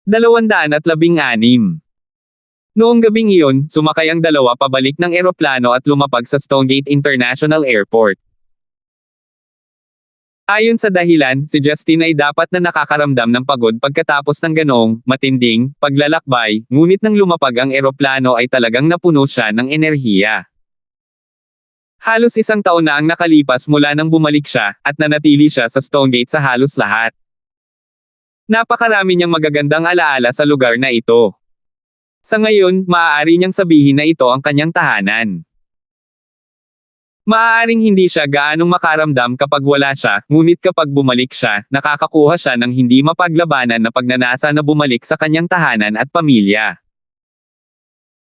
A: 216. Noong gabing iyon, sumakay ang dalawa pabalik ng eroplano at lumapag sa Stonegate International Airport. Ayon sa dahilan, si Justine ay dapat na nakakaramdam ng pagod pagkatapos ng ganoong, matinding, paglalakbay, ngunit nang lumapag ang eroplano ay talagang napuno siya ng enerhiya. Halos isang taon na ang nakalipas mula nang bumalik siya, at nanatili siya sa Stonegate sa halos lahat. Napakarami niyang magagandang alaala sa lugar na ito. Sa ngayon, maaari niyang sabihin na ito ang kanyang tahanan. Maaaring hindi siya gaanong makaramdam kapag wala siya, ngunit kapag bumalik siya, nakakakuha siya ng hindi mapaglabanan na pagnanasa na bumalik sa kanyang tahanan at pamilya.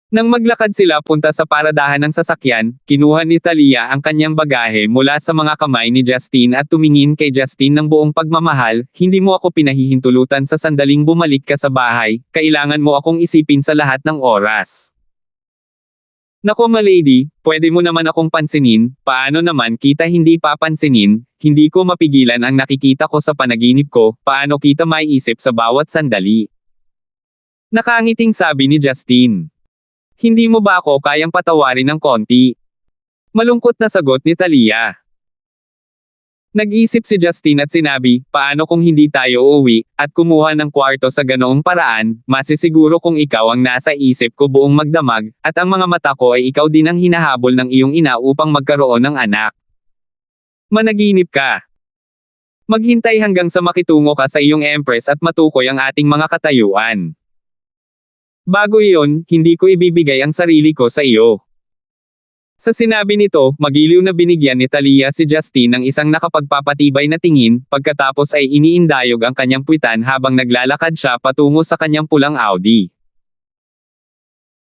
A: Nang maglakad sila punta sa paradahan ng sasakyan, kinuha ni Talia ang kanyang bagahe mula sa mga kamay ni Justine at tumingin kay Justine ng buong pagmamahal, "Hindi mo ako pinahihintulutan sa sandaling bumalik ka sa bahay, kailangan mo akong isipin sa lahat ng oras. Nako malady, pwede mo naman akong pansinin, paano naman kita hindi papansinin, hindi ko mapigilan ang nakikita ko sa panaginip ko, paano kita maiisip sa bawat sandali." Nakangiting sabi ni Justine. "Hindi mo ba ako kayang patawarin ng konti?" Malungkot na sagot ni Talia. Nag-isip si Justine at sinabi, "Paano kung hindi tayo uuwi, at kumuha ng kwarto sa ganoong paraan, masisiguro kung ikaw ang nasa isip ko buong magdamag, at ang mga mata ko ay ikaw din ang hinahabol ng iyong ina upang magkaroon ng anak. Managinip ka. Maghintay hanggang sa makitungo ka sa iyong empress at matukoy ang ating mga katayuan. Bago iyon, hindi ko ibibigay ang sarili ko sa iyo." Sa sinabi nito, magiliw na binigyan ni Talia si Justine ng isang nakapagpapatibay na tingin, pagkatapos ay iniindayog ang kanyang puwitan habang naglalakad siya patungo sa kanyang pulang Audi.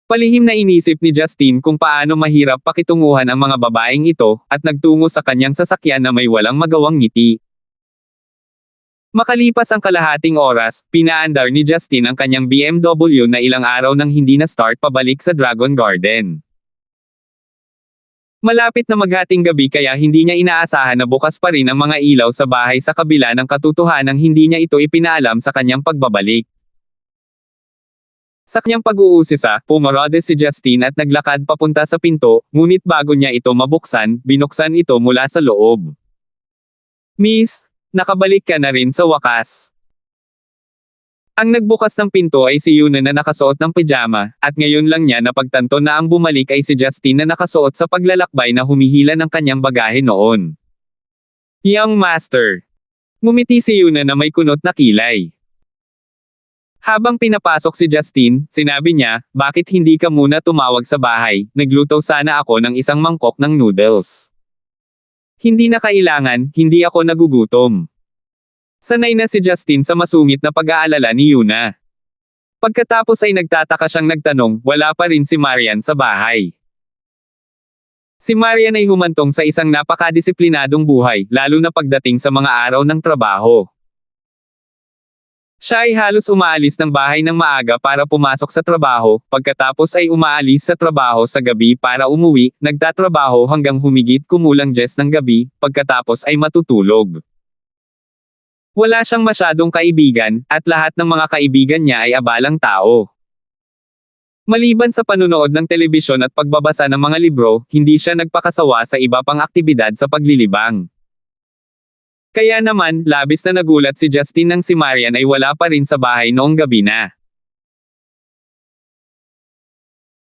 A: Palihim na inisip ni Justine kung paano mahirap pakitunguhan ang mga babaeng ito, at nagtungo sa kanyang sasakyan na may walang magawang ngiti. Makalipas ang kalahating oras, pinaandar ni Justine ang kanyang BMW na ilang araw nang hindi na start pabalik sa Dragon Garden. Malapit na maghating gabi kaya hindi niya inaasahan na bukas pa rin ang mga ilaw sa bahay sa kabila ng katotohanang hindi niya ito ipinaalam sa kanyang pagbabalik. Sa kanyang pag-uusisa, pumarada si Justine at naglakad papunta sa pinto, ngunit bago niya ito mabuksan, binuksan ito mula sa loob. "Miss, nakabalik ka na rin sa wakas." Ang nagbukas ng pinto ay si Yuna na nakasuot ng pijama, at ngayon lang niya napagtanto na ang bumalik ay si Justine na nakasuot sa paglalakbay na humihila ng kanyang bagahe noon. "Young master." Ngumiti si Yuna na may kunot na kilay. Habang pinapasok si Justine, sinabi niya, "Bakit hindi ka muna tumawag sa bahay, nagluto sana ako ng isang mangkok ng noodles." "Hindi na kailangan, hindi ako nagugutom." Sanay na si Justine sa masungit na pag-aalala ni Yuna. Pagkatapos ay nagtataka siyang nagtanong, wala pa rin si Marian sa bahay. Si Marian ay humantong sa isang napakadisiplinadong buhay, lalo na pagdating sa mga araw ng trabaho. Siya ay halos umaalis ng bahay ng maaga para pumasok sa trabaho, pagkatapos ay umaalis sa trabaho sa gabi para umuwi, nagtatrabaho hanggang humigit kumulang 10 ng gabi, pagkatapos ay matutulog. Wala siyang masyadong kaibigan, at lahat ng mga kaibigan niya ay abalang tao. Maliban sa panunood ng telebisyon at pagbabasa ng mga libro, hindi siya nagpakasawa sa iba pang aktibidad sa paglilibang. Kaya naman, labis na nagulat si Justine nang si Marian ay wala pa rin sa bahay noong gabi na.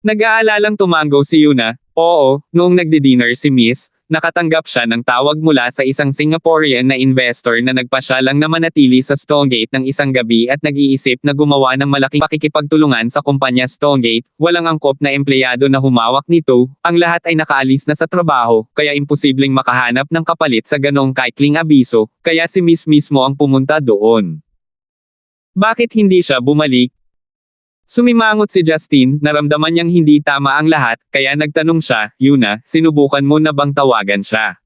A: Nag-aalalang tumanggo si Yuna, "Oo, noong nagdi-dinner si Miss, nakatanggap siya ng tawag mula sa isang Singaporean na investor na nagpasya lang na manatili sa Stonegate ng isang gabi at nag-iisip na gumawa ng malaking pakikipagtulungan sa kumpanya Stonegate. Walang angkop na empleyado na humawak nito, ang lahat ay nakaalis na sa trabaho, kaya imposibleng makahanap ng kapalit sa ganoong kaikling abiso, kaya si Miss mismo ang pumunta doon. Bakit hindi siya bumalik? Sumimangot si Justin, naramdaman niyang hindi tama ang lahat, kaya nagtanong siya, Yuna, sinubukan mo na bang tawagan siya?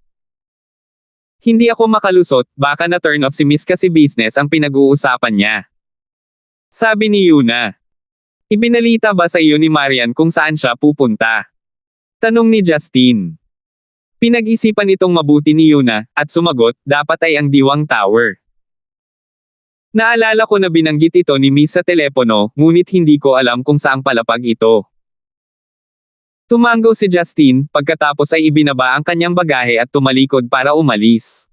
A: Hindi ako makalusot, baka na turn off si Miss kasi business ang pinag-uusapan niya. Sabi ni Yuna. Ibinalita ba sa iyo ni Marian kung saan siya pupunta? Tanong ni Justin. Pinag-isipan itong mabuti ni Yuna, at sumagot, dapat ay ang Diwang Tower. Naalala ko na binanggit ito ni Miss sa telepono, ngunit hindi ko alam kung saang palapag ito. Tumango si Justin, pagkatapos ay ibinaba ang kanyang bagahe at tumalikod para umalis.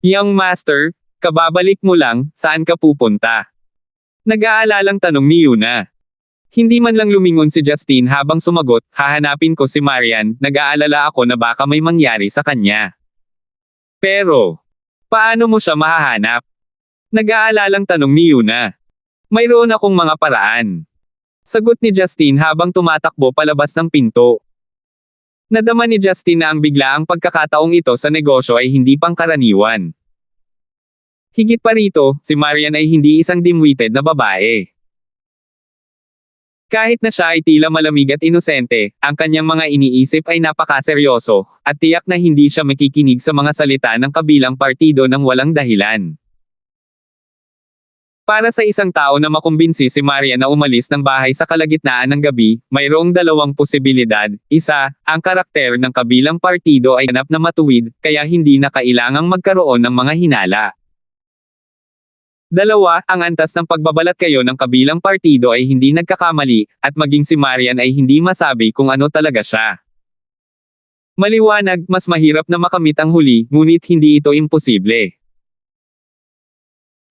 A: Young master, kababalik mo lang, saan ka pupunta? Nag-aalalang tanong ni Yuna. Hindi man lang lumingon si Justin habang sumagot, hahanapin ko si Marian, nag-aalala ako na baka may mangyari sa kanya. Pero, paano mo siya mahahanap? Nag-aalalang tanong ni Yuna. Mayroon akong mga paraan. Sagot ni Justin habang tumatakbo palabas ng pinto. Nadama ni Justin na ang biglaang pagkakataong ito sa negosyo ay hindi pangkaraniwan. Higit pa rito, si Marian ay hindi isang dim-witted na babae. Kahit na siya ay tila malamig at inosente, ang kanyang mga iniisip ay napakaseryoso, at tiyak na hindi siya makikinig sa mga salita ng kabilang partido ng walang dahilan. Para sa isang tao na makumbinsi si Marian na umalis ng bahay sa kalagitnaan ng gabi, mayroong dalawang posibilidad. Isa, ang karakter ng kabilang partido ay ganap na matuwid, kaya hindi na kailangang magkaroon ng mga hinala. Dalawa, ang antas ng pagbabalat kayo ng kabilang partido ay hindi nagkakamali, at maging si Marian ay hindi masabi kung ano talaga siya. Maliwanag, mas mahirap na makamit ang huli, ngunit hindi ito imposible.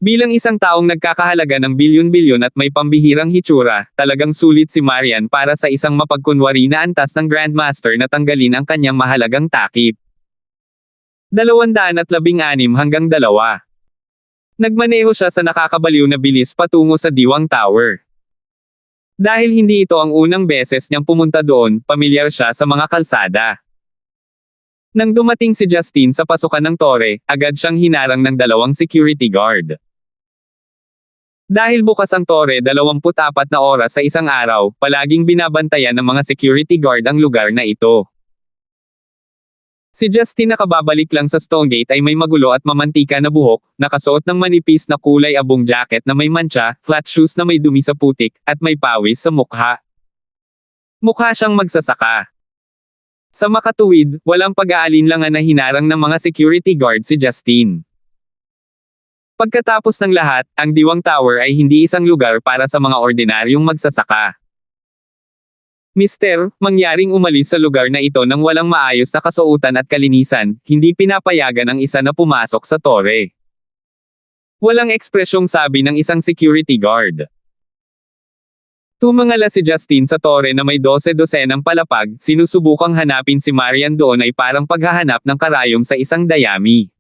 A: Bilang isang taong nagkakahalaga ng bilyon-bilyon at may pambihirang hitsura, talagang sulit si Marian para sa isang mapagkunwari na antas ng Grandmaster na tanggalin ang kanyang mahalagang takip. 216 hanggang 2. Nagmaneho siya sa nakakabaliw na bilis patungo sa Diwang Tower. Dahil hindi ito ang unang beses niyang pumunta doon, pamilyar siya sa mga kalsada. Nang dumating si Justin sa pasukan ng tore, agad siyang hinarang ng 2 security guard. Dahil bukas ang tore 24 na oras sa isang araw, palaging binabantayan ng mga security guard ang lugar na ito. Si Justin na kababalik lang sa Stonegate ay may magulo at mamantika na buhok, nakasuot ng manipis na kulay abong jacket na may mantsa, flat shoes na may dumi sa putik, at may pawis sa mukha. Mukha siyang magsasaka. Sa makatuwid, walang pag-aalinlangan na hinarang ng mga security guard si Justin. Pagkatapos ng lahat, ang Diwang Tower ay hindi isang lugar para sa mga ordinaryong magsasaka. Mister, mangyaring umalis sa lugar na ito nang walang maayos na kasuotan at kalinisan, hindi pinapayagan ang isa na pumasok sa tore. Walang ekspresyong sabi ng isang security guard. Tumangala si Justin sa tore na may 12-dosenang palapag, sinusubukang hanapin si Marian doon ay parang paghahanap ng karayom sa isang dayami.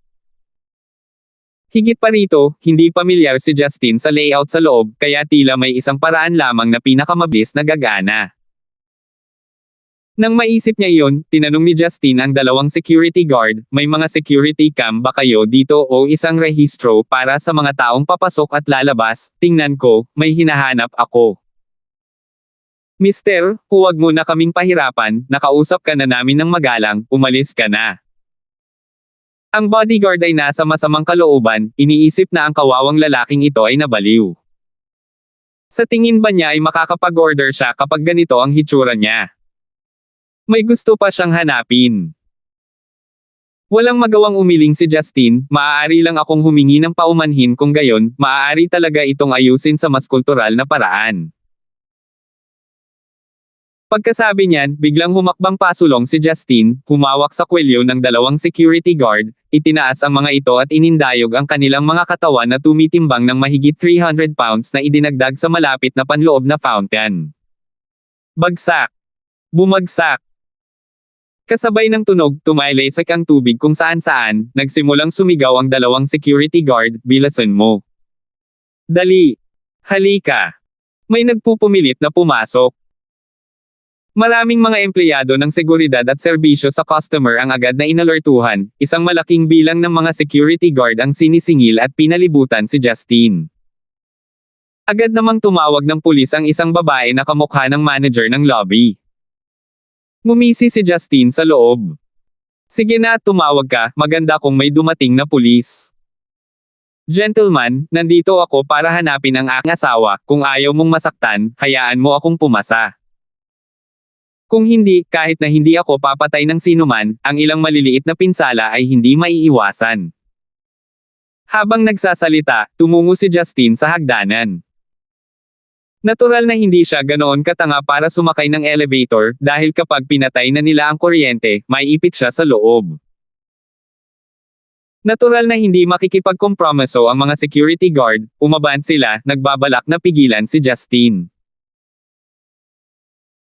A: Higit pa rito, hindi pamilyar si Justin sa layout sa loob, kaya tila may isang paraan lamang na pinakamabilis na gagana. Nang maisip niya iyon, tinanong ni Justin ang 2 security guard, may mga security cam ba kayo dito o isang rehistro para sa mga taong papasok at lalabas? Tingnan ko, may hinahanap ako. Mister, huwag mo na kaming pahirapan, nakausap ka na namin ng magalang, umalis ka na. Ang bodyguard ay nasa masamang kalooban, iniisip na ang kawawang lalaking ito ay nabaliw. Sa tingin ba niya ay makakapag-order siya kapag ganito ang hitsura niya? May gusto pa siyang hanapin. Walang magawang umiling si Justin, maaari lang akong humingi ng paumanhin kung gayon, maaari talaga itong ayusin sa mas kultural na paraan. Pagkasabi niyan, biglang humakbang pasulong si Justin, humawak sa kwelyo ng 2 security guard, itinaas ang mga ito at inindayog ang kanilang mga katawan na tumitimbang ng mahigit 300 pounds na idinagdag sa malapit na panloob na fountain. Bagsak. Bumagsak. Kasabay ng tunog, tumaylesik ang tubig kung saan-saan, nagsimulang sumigaw ang dalawang security guard, "Bilisan mo. Dali. Halika." May nagpupumilit na pumasok. Maraming mga empleyado ng seguridad at serbisyo sa customer ang agad na inalertuhan, isang malaking bilang ng mga security guard ang sinisingil at pinalibutan si Justine. Agad namang tumawag ng pulis ang isang babae na kamukha ng manager ng lobby. Ngumisi si Justine sa loob. "Sige na, tumawag ka, maganda kung may dumating na pulis." "Gentleman, nandito ako para hanapin ang aking asawa, kung ayaw mong masaktan, hayaan mo akong pumasa. Kung hindi, kahit na hindi ako papatay ng sinuman, ang ilang maliliit na pinsala ay hindi maiiwasan." Habang nagsasalita, tumungo si Justine sa hagdanan. Natural na hindi siya ganoon katanga para sumakay ng elevator, dahil kapag pinatay na nila ang kuryente, maiipit siya sa loob. Natural na hindi makikipagkompromiso ang mga security guard, umaban sila, nagbabalak na pigilan si Justine.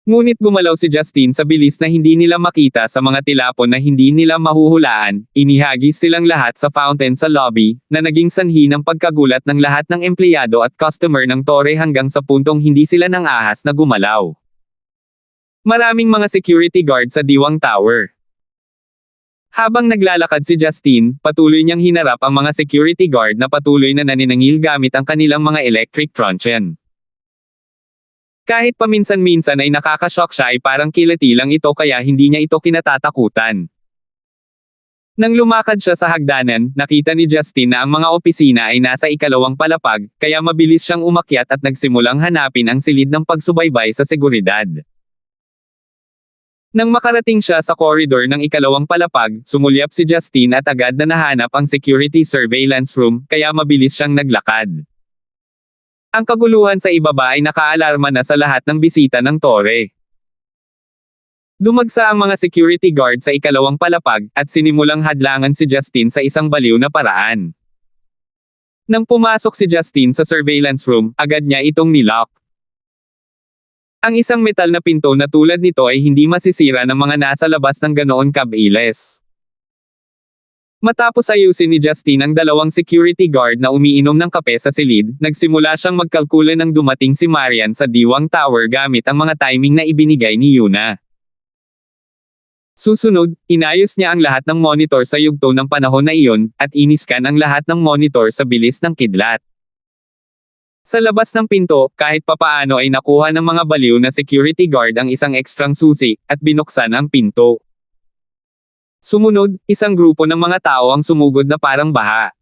A: Ngunit gumalaw si Justine sa bilis na hindi nila makita sa mga tilapon na hindi nila mahuhulaan, inihagis silang lahat sa fountain sa lobby, na naging sanhi ng pagkagulat ng lahat ng empleyado at customer ng Torre hanggang sa puntong hindi sila nang ahas na gumalaw. Maraming mga security guard sa Diwang Tower. Habang naglalakad si Justine, patuloy niyang hinarap ang mga security guard na patuloy na naninangil gamit ang kanilang mga electric truncheon. Kahit paminsan-minsan ay nakakashock siya ay parang kilati lang ito kaya hindi niya ito kinatatakutan. Nang lumakad siya sa hagdanan, nakita ni Justine na ang mga opisina ay nasa ikalawang palapag, kaya mabilis siyang umakyat at nagsimulang hanapin ang silid ng pagsubaybay sa seguridad. Nang makarating siya sa corridor ng ikalawang palapag, sumulyap si Justine at agad na nahanap ang security surveillance room, kaya mabilis siyang naglakad. Ang kaguluhan sa ibaba ay nakaalarma na sa lahat ng bisita ng Torre. Dumagsa ang mga security guard sa ikalawang palapag, at sinimulang hadlangan si Justine sa isang baliw na paraan. Nang pumasok si Justine sa surveillance room, agad niya itong nilock. Ang isang metal na pinto na tulad nito ay hindi masisira ng mga nasa labas ng ganoon kabilis. Matapos ayusin ni Justine ang dalawang security guard na umiinom ng kape sa silid, nagsimula siyang magkalkula ng dumating si Marian sa Diwang Tower gamit ang mga timing na ibinigay ni Yuna. Susunod, inayos niya ang lahat ng monitor sa yugto ng panahon na iyon, at iniskan ang lahat ng monitor sa bilis ng kidlat. Sa labas ng pinto, kahit papaano ay nakuha ng mga baliw na security guard ang isang ekstrang susi, at binuksan ang pinto. Sumunod, isang grupo ng mga tao ang sumugod na parang baha.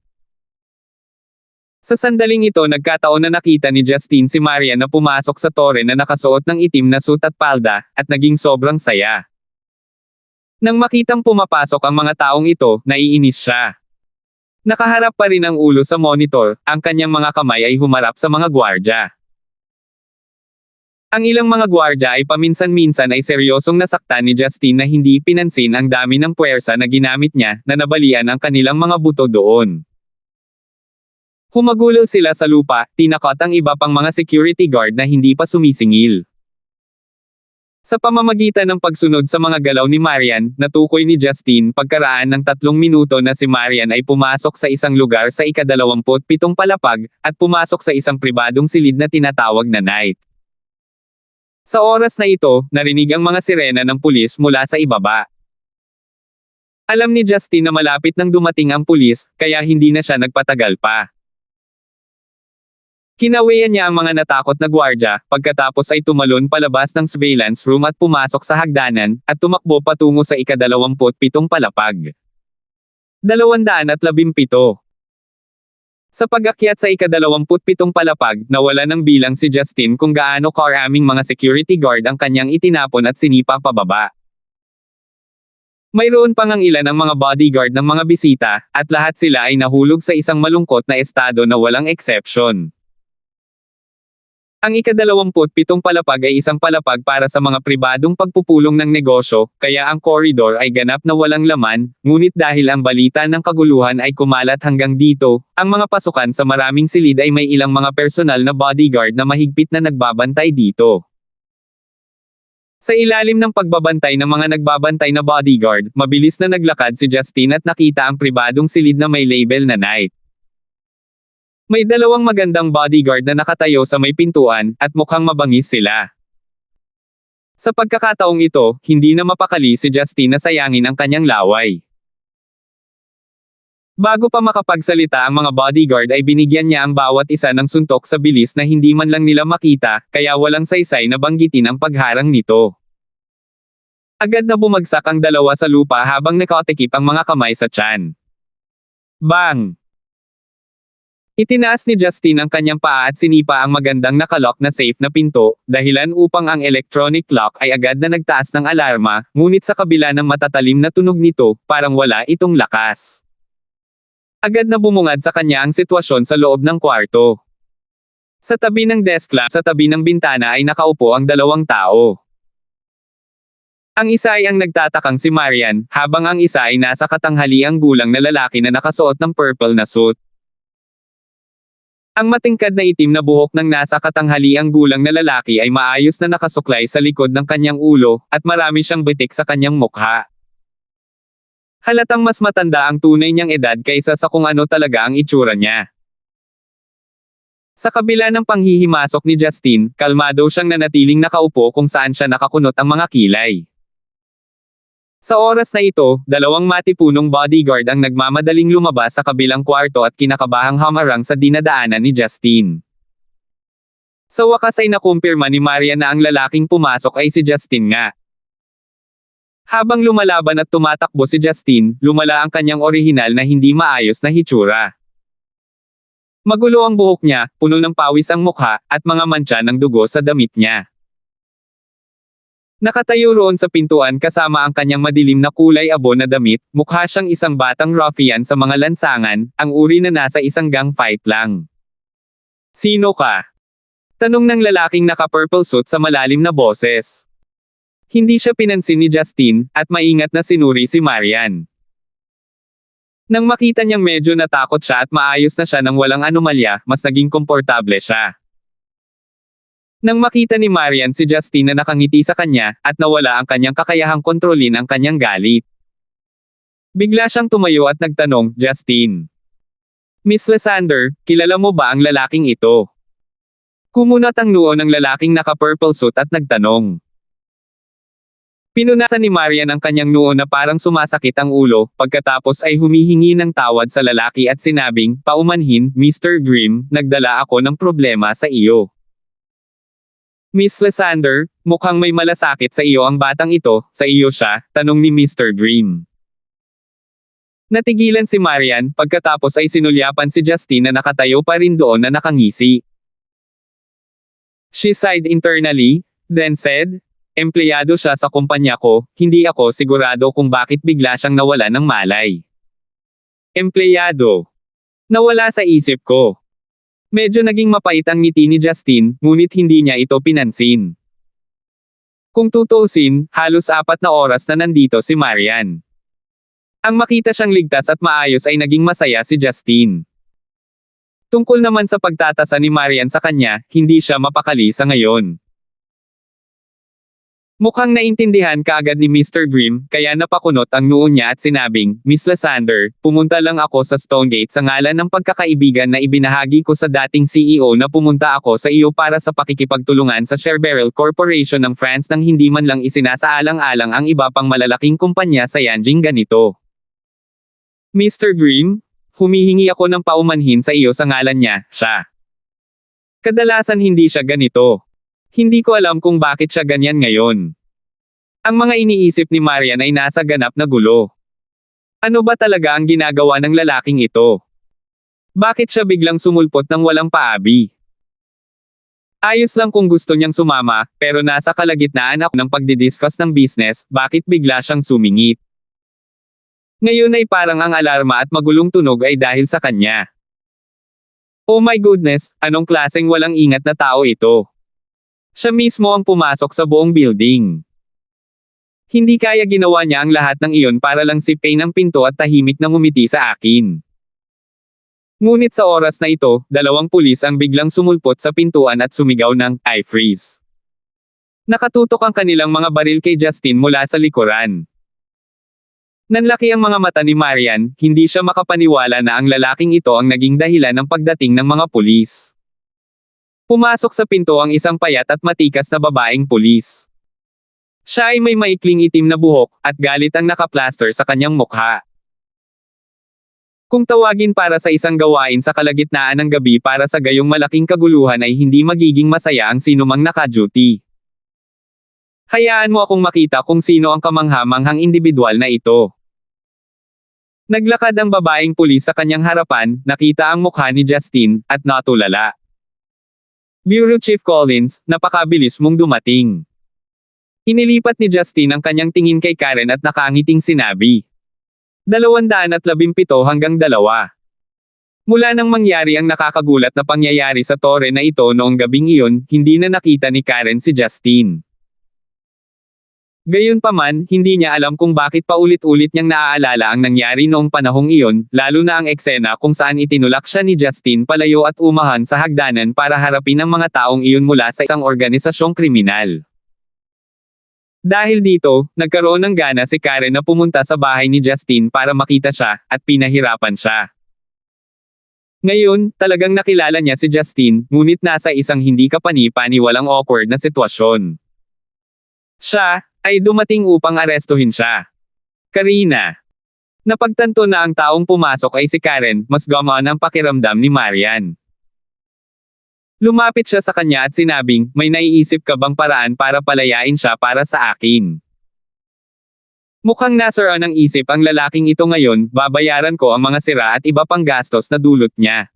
A: Sa sandaling ito nagkataon na nakita ni Justine si Marian na pumasok sa Torre na nakasuot ng itim na suit at palda, at naging sobrang saya. Nang makitang pumapasok ang mga taong ito, naiinis siya. Nakaharap pa rin ang ulo sa monitor, ang kanyang mga kamay ay humarap sa mga gwardya. Ang ilang mga gwardya ay paminsan-minsan ay seryosong nasaktan ni Justine na hindi pinansin ang dami ng puwersa na ginamit niya, na nabalian ang kanilang mga buto doon. Humagulol sila sa lupa, tinakot ang iba pang mga security guard na hindi pa sumisingil. Sa pamamagitan ng pagsunod sa mga galaw ni Marian, natukoy ni Justine pagkaraan ng 3 minuto na si Marian ay pumasok sa isang lugar sa ika-27 palapag, at pumasok sa isang pribadong silid na tinatawag na night. Sa oras na ito, narinig ang mga sirena ng pulis mula sa ibaba. Alam ni Justine na malapit nang dumating ang pulis, kaya hindi na siya nagpatagal pa. Kinawian niya ang mga natakot na gwardya, pagkatapos ay tumalon palabas ng surveillance room at pumasok sa hagdanan, at tumakbo patungo sa ika-27 palapag. 217. Sa pag-akyat sa ika-27 palapag, nawala ng bilang si Justine kung gaano karaming mga security guard ang kanyang itinapon at sinipa pababa. Mayroon pang ang ilan ng mga bodyguard ng mga bisita, at lahat sila ay nahulog sa isang malungkot na estado na walang exception. Ang ika-27 palapag ay isang palapag para sa mga pribadong pagpupulong ng negosyo, kaya ang koridor ay ganap na walang laman, ngunit dahil ang balita ng kaguluhan ay kumalat hanggang dito, ang mga pasukan sa maraming silid ay may ilang mga personal na bodyguard na mahigpit na nagbabantay dito. Sa ilalim ng pagbabantay ng mga nagbabantay na bodyguard, mabilis na naglakad si Justin at nakita ang pribadong silid na may label na Knight. May dalawang magandang bodyguard na nakatayo sa may pintuan, at mukhang mabangis sila. Sa pagkakataong ito, hindi na mapakali si Justin na sayangin ang kanyang laway. Bago pa makapagsalita ang mga bodyguard ay binigyan niya ang bawat isa ng suntok sa bilis na hindi man lang nila makita, kaya walang saysay na banggitin ang pagharang nito. Agad na bumagsak ang dalawa sa lupa habang nakatikip ang mga kamay sa tiyan. Bang! Itinaas ni Justin ang kanyang paa at sinipa ang magandang nakalock na safe na pinto, dahilan upang ang electronic lock ay agad na nagtaas ng alarma, ngunit sa kabila ng matatalim na tunog nito, parang wala itong lakas. Agad na bumungad sa kanya ang sitwasyon sa loob ng kwarto. Sa tabi ng desk lamp sa tabi ng bintana ay nakaupo ang dalawang tao. Ang isa ay ang nagtatakang si Marian, habang ang isa ay nasa katanghaliang gulang na lalaki na nakasuot ng purple na suit. Ang matingkad na itim na buhok ng nasa katanghaliang gulang na lalaki ay maayos na nakasuklay sa likod ng kanyang ulo, at marami siyang bitik sa kanyang mukha. Halatang mas matanda ang tunay niyang edad kaysa sa kung ano talaga ang itsura niya. Sa kabila ng panghihimasok ni Justin, kalmado siyang nanatiling nakaupo kung saan siya nakakunot ang mga kilay. Sa oras na ito, dalawang matipunong bodyguard ang nagmamadaling lumabas sa kabilang kwarto at kinakabahang hamarang sa dinadaanan ni Justin. Sa wakas ay nakumpirma ni Maria na ang lalaking pumasok ay si Justin nga. Habang lumalaban at tumatakbo si Justin, lumala ang kanyang orihinal na hindi maayos na hitsura. Magulo ang buhok niya, puno ng pawis ang mukha, at mga mantsa ng dugo sa damit niya. Nakatayo roon sa pintuan kasama ang kanyang madilim na kulay abo na damit, mukha siyang isang batang ruffian sa mga lansangan, ang uri na nasa isang gang fight lang. Sino ka? Tanong ng lalaking naka-purple suit sa malalim na boses. Hindi siya pinansin ni Justin, at maingat na sinuri si Marian. Nang makita niyang medyo natakot siya at maayos na siya nang walang anomalya, mas naging komportable siya. Nang makita ni Marian si Justin na nakangiti sa kanya, at nawala ang kanyang kakayahang kontrolin ang kanyang galit. Bigla siyang tumayo at nagtanong, Justin. Miss Lysander, kilala mo ba ang lalaking ito? Kumunat ang noo ng lalaking naka-purple suit at nagtanong. Pinunasan ni Marian ang kanyang noo na parang sumasakit ang ulo, pagkatapos ay humihingi ng tawad sa lalaki at sinabing, paumanhin, Mr. Grimm, nagdala ako ng problema sa iyo. Miss Lysander, mukhang may malasakit sa iyo ang batang ito, sa iyo siya, tanong ni Mr. Grimm. Natigilan si Marian, pagkatapos ay sinulyapan si Justin na nakatayo pa rin doon na nakangisi. She sighed internally, then said, empleyado siya sa kumpanya ko, hindi ako sigurado kung bakit bigla siyang nawala ng malay. Empleyado. Nawala sa isip ko. Medyo naging mapait ang ngiti ni Justin, ngunit hindi niya ito pinansin. Kung tutuusin, halos 4 na oras na nandito si Marian. Ang makita siyang ligtas at maayos ay naging masaya si Justin. Tungkol naman sa pagtatasa ni Marian sa kanya, hindi siya mapakali sa ngayon. Mukhang naintindihan kaagad ni Mr. Grimm, kaya napakunot ang noo niya at sinabing, Miss Lysander, pumunta lang ako sa Stonegate sa ngalan ng pagkakaibigan na ibinahagi ko sa dating CEO na pumunta ako sa iyo para sa pakikipagtulungan sa Sherberel Corporation ng France nang hindi man lang isinasaalang-alang ang iba pang malalaking kumpanya sa Yanjing ganito. Mr. Grimm, humihingi ako ng paumanhin sa iyo sa ngalan niya, siya. Kadalasan hindi siya ganito. Hindi ko alam kung bakit siya ganyan ngayon. Ang mga iniisip ni Marian ay nasa ganap na gulo. Ano ba talaga ang ginagawa ng lalaking ito? Bakit siya biglang sumulpot ng walang paabi? Ayos lang kung gusto niyang sumama, pero nasa kalagitnaan ako ng pagdidiscuss ng business, bakit bigla siyang sumingit? Ngayon ay parang ang alarma at magulong tunog ay dahil sa kanya. Oh my goodness, anong klaseng walang ingat na tao ito? Siya mismo ang pumasok sa buong building. Hindi kaya ginawa niya ang lahat ng iyon para lang sipin ang pinto at tahimik na ngumiti sa akin. Ngunit sa oras na ito, 2 pulis ang biglang sumulpot sa pintuan at sumigaw ng, I freeze. Nakatutok ang kanilang mga baril kay Justin mula sa likuran. Nanlaki ang mga mata ni Marian, hindi siya makapaniwala na ang lalaking ito ang naging dahilan ng pagdating ng mga pulis. Pumasok sa pinto ang isang payat at matikas na babaeng pulis. Siya ay may maikling itim na buhok, at galit ang nakaplaster sa kanyang mukha. Kung tawagin para sa isang gawain sa kalagitnaan ng gabi para sa gayong malaking kaguluhan ay hindi magiging masaya ang sinumang naka-duty. Hayaan mo akong makita kung sino ang kamangha-manghang individual na ito. Naglakad ang babaeng pulis sa kanyang harapan, nakita ang mukha ni Justin, at natulala. Bureau Chief Collins, napakabilis mong dumating. Inilipat ni Justin ang kanyang tingin kay Karen at nakangiting sinabi. 217 hanggang 2. Mula nang mangyari ang nakakagulat na pangyayari sa tore na ito noong gabing iyon, hindi na nakita ni Karen si Justin. Gayunpaman, hindi niya alam kung bakit paulit-ulit niyang naaalala ang nangyari noong panahong iyon, lalo na ang eksena kung saan itinulak siya ni Justin palayo at umahan sa hagdanan para harapin ang mga taong iyon mula sa isang organisasyong kriminal. Dahil dito, nagkaroon ng gana si Karen na pumunta sa bahay ni Justin para makita siya, at pinahirapan siya. Ngayon, talagang nakilala niya si Justin, ngunit nasa isang hindi kapani-paniwalang awkward na sitwasyon. Siya ay dumating upang arestuhin siya. Karina. Napagtanto na ang taong pumasok ay si Karen, mas gumaan ang pakiramdam ni Marian. Lumapit siya sa kanya at sinabing, may naiisip ka bang paraan para palayain siya para sa akin? Mukhang nasaraan ng isip ang lalaking ito ngayon, babayaran ko ang mga sira at iba pang gastos na dulot niya.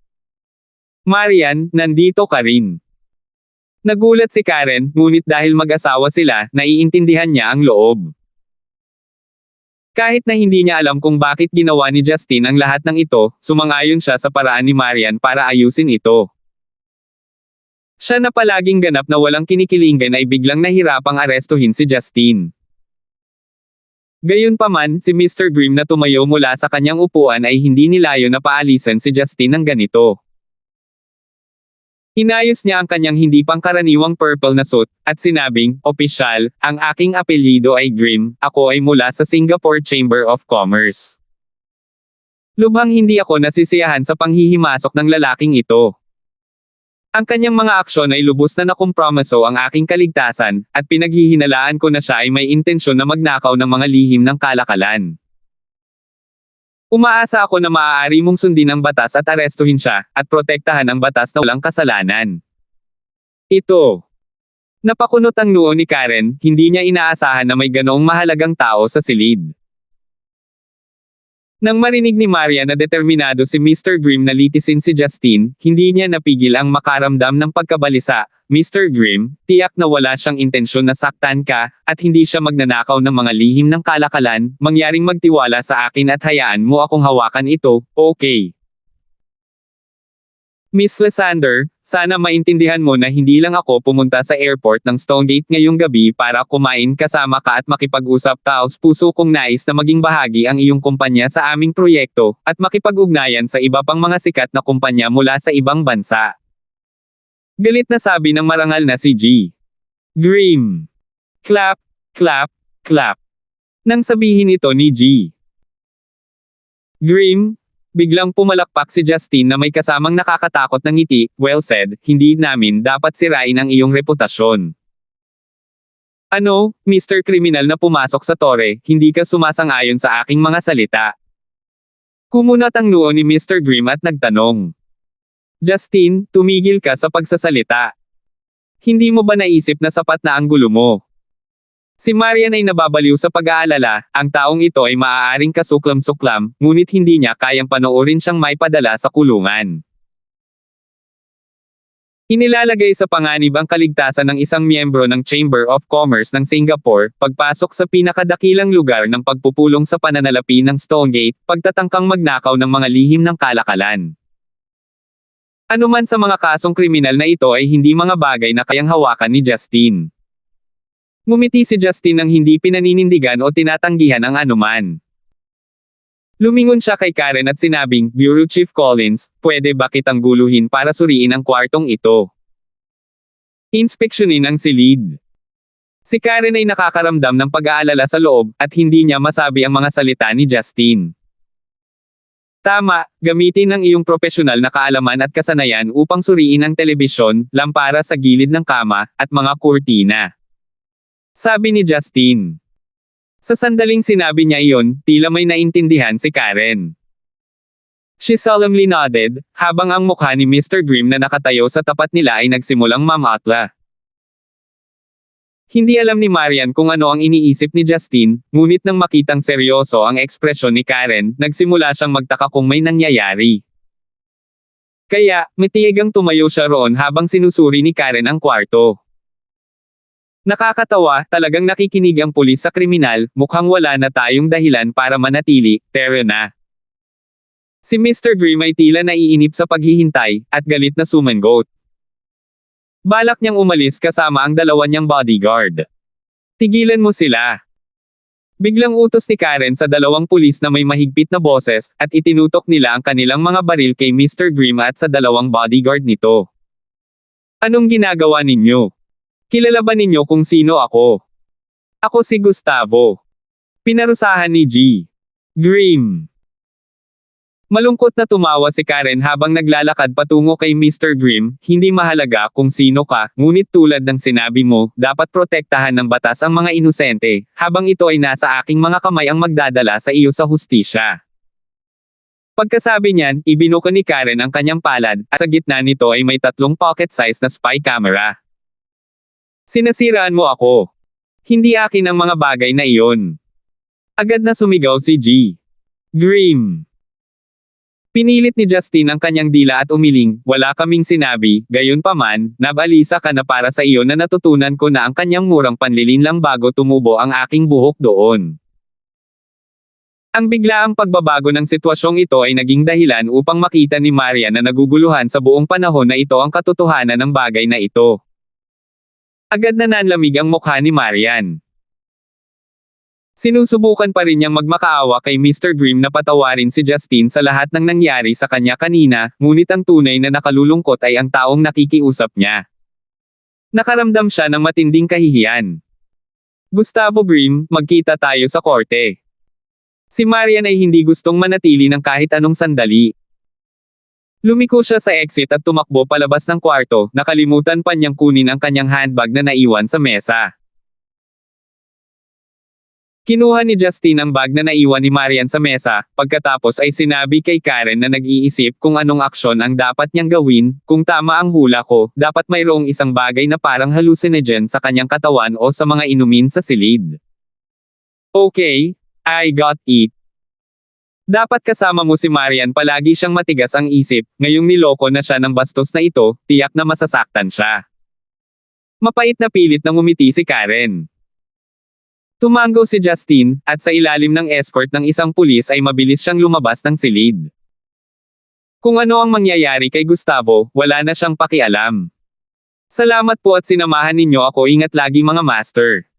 A: Marian, nandito ka rin. Nagulat si Karen, ngunit dahil mag-asawa sila, naiintindihan niya ang loob. Kahit na hindi niya alam kung bakit ginawa ni Justin ang lahat ng ito, sumang-ayon siya sa paraan ni Marian para ayusin ito. Siya na palaging ganap na walang kinikilingan ay biglang nahirapang arestuhin si Justin. Gayunpaman, si Mr. Grimm na tumayo mula sa kanyang upuan ay hindi nilayo na paalisan si Justin ng ganito. Inayos niya ang kanyang hindi pangkaraniwang purple na suit, at sinabing, "Opisyal, ang aking apelyido ay Grimm, ako ay mula sa Singapore Chamber of Commerce." Lubhang hindi ako nasisiyahan sa panghihimasok ng lalaking ito. Ang kanyang mga aksyon ay lubos na nakompromiso ang aking kaligtasan, at pinaghihinalaan ko na siya ay may intensyon na magnakaw ng mga lihim ng kalakalan. Umaasa ako na maaari mong sundin ang batas at arestuhin siya, at protektahan ang batas na walang kasalanan. Ito. Napakunot ang noo ni Karen, hindi niya inaasahan na may ganoong mahalagang tao sa silid. Nang marinig ni Maria na determinado si Mr. Grimm na litisin si Justin, hindi niya napigil ang makaramdam ng pagkabalisa. "Mr. Grimm, tiyak na wala siyang intensyon na saktan ka, at hindi siya magnanakaw ng mga lihim ng kalakalan, mangyaring magtiwala sa akin at hayaan mo akong hawakan ito, okay?" Miss Lysander, sana maintindihan mo na hindi lang ako pumunta sa airport ng Stonegate ngayong gabi para kumain kasama ka at makipag-usap taos puso kong nais na maging bahagi ang iyong kumpanya sa aming proyekto, at makipag-ugnayan sa iba pang mga sikat na kumpanya mula sa ibang bansa. Galit na sabi ng marangal na si G. Grimm. Clap, clap, clap. Nang sabihin ito ni G. Grimm, biglang pumalakpak si Justin na may kasamang nakakatakot na ngiti. "Well said, hindi namin dapat sirain ang iyong reputasyon." "Ano, Mr. Kriminal na pumasok sa tore, hindi ka sumasang-ayon sa aking mga salita?" Kumunat ang noo ni Mr. Grimm at nagtanong. "Justin, tumigil ka sa pagsasalita. Hindi mo ba naisip na sapat na ang gulo mo?" Si Marian ay nababaliw sa pag-aalala, ang taong ito ay maaaring kasuklam-suklam, ngunit hindi niya kayang panoorin siyang may padala sa kulungan. Inilalagay sa panganib ang kaligtasan ng isang miyembro ng Chamber of Commerce ng Singapore, pagpasok sa pinakadakilang lugar ng pagpupulong sa pananalapi ng Stonegate, pagtatangkang magnakaw ng mga lihim ng kalakalan. Anuman sa mga kasong kriminal na ito ay hindi mga bagay na kayang hawakan ni Justin. Ngumiti si Justin nang hindi pinaninindigan o tinatanggihan ang anuman. Lumingon siya kay Karen at sinabing, "Bureau Chief Collins, pwede ba kitang guluhin para suriin ang kwartong ito?" Inspeksyonin ang silid. Si Karen ay nakakaramdam ng pag-aalala sa loob, at hindi niya masabi ang mga salita ni Justin. Tama, gamitin ang iyong profesional na kaalaman at kasanayan upang suriin ang telebisyon, lampara sa gilid ng kama, at mga kurtina. Sabi ni Justin. Sa sandaling sinabi niya iyon, tila may naintindihan si Karen. She solemnly nodded, habang ang mukha ni Mr. Grimm na nakatayo sa tapat nila ay nagsimulang mamatla. Hindi alam ni Marian kung ano ang iniisip ni Justin, ngunit nang makitang seryoso ang ekspresyon ni Karen, nagsimula siyang magtaka kung may nangyayari. Kaya, matiyagang tumayo siya roon habang sinusuri ni Karen ang kwarto. Nakakatawa, talagang nakikinig ang pulis sa kriminal, mukhang wala na tayong dahilan para manatili, tara na. Si Mr. Grimm ay tila naiinip sa paghihintay, at galit na sumangot. Balak niyang umalis kasama ang dalawa niyang bodyguard. Tigilan mo sila. Biglang utos ni Karen sa dalawang pulis na may mahigpit na boses, at itinutok nila ang kanilang mga baril kay Mr. Grimm at sa dalawang bodyguard nito. Anong ginagawa ninyo? Kilala ba ninyo kung sino ako? Ako si Gustavo. Pinarusahan ni G. Grimm. Malungkot na tumawa si Karen habang naglalakad patungo kay Mr. Grimm, hindi mahalaga kung sino ka, ngunit tulad ng sinabi mo, dapat protektahan ng batas ang mga inosente, habang ito ay nasa aking mga kamay ang magdadala sa iyo sa hustisya. Pagkasabi niyan, ibinuka ni Karen ang kanyang palad, at sa gitna nito ay may 3 pocket-size na spy camera. Sinasiraan mo ako. Hindi akin ang mga bagay na iyon. Agad na sumigaw si G. Grimm. Pinilit ni Justin ang kanyang dila at umiling, wala kaming sinabi, gayunpaman, nabalisa ka na para sa iyo na natutunan ko na ang kanyang murang panlilinlang bago tumubo ang aking buhok doon. Ang biglaang pagbabago ng sitwasyong ito ay naging dahilan upang makita ni Marian na naguguluhan sa buong panahon na ito ang katotohanan ng bagay na ito. Agad na nanlamig ang mukha ni Marian. Sinusubukan pa rin niyang magmakaawa kay Mr. Grimm na patawarin si Justin sa lahat ng nangyari sa kanya kanina, ngunit ang tunay na nakalulungkot ay ang taong nakikiusap niya. Nakaramdam siya ng matinding kahihiyan. Gustavo Grimm, magkita tayo sa korte. Si Marian ay hindi gustong manatili ng kahit anong sandali. Lumiko siya sa exit at tumakbo palabas ng kwarto, nakalimutan pa niyang kunin ang kanyang handbag na naiwan sa mesa. Kinuha ni Justin ang bag na naiwan ni Marian sa mesa, pagkatapos ay sinabi kay Karen na nag-iisip kung anong aksyon ang dapat niyang gawin, kung tama ang hula ko, dapat mayroong isang bagay na parang hallucinogen sa kanyang katawan o sa mga inumin sa silid. Okay, I got it. Dapat kasama mo si Marian, palagi siyang matigas ang isip, ngayong niloko na siya ng bastos na ito, tiyak na masasaktan siya. Mapait na pilit na ngumiti si Karen. Tumango si Justin, at sa ilalim ng escort ng isang pulis ay mabilis siyang lumabas ng silid. Kung ano ang mangyayari kay Gustavo, wala na siyang pakialam. Salamat po at sinamahan ninyo ako, ingat lagi mga master.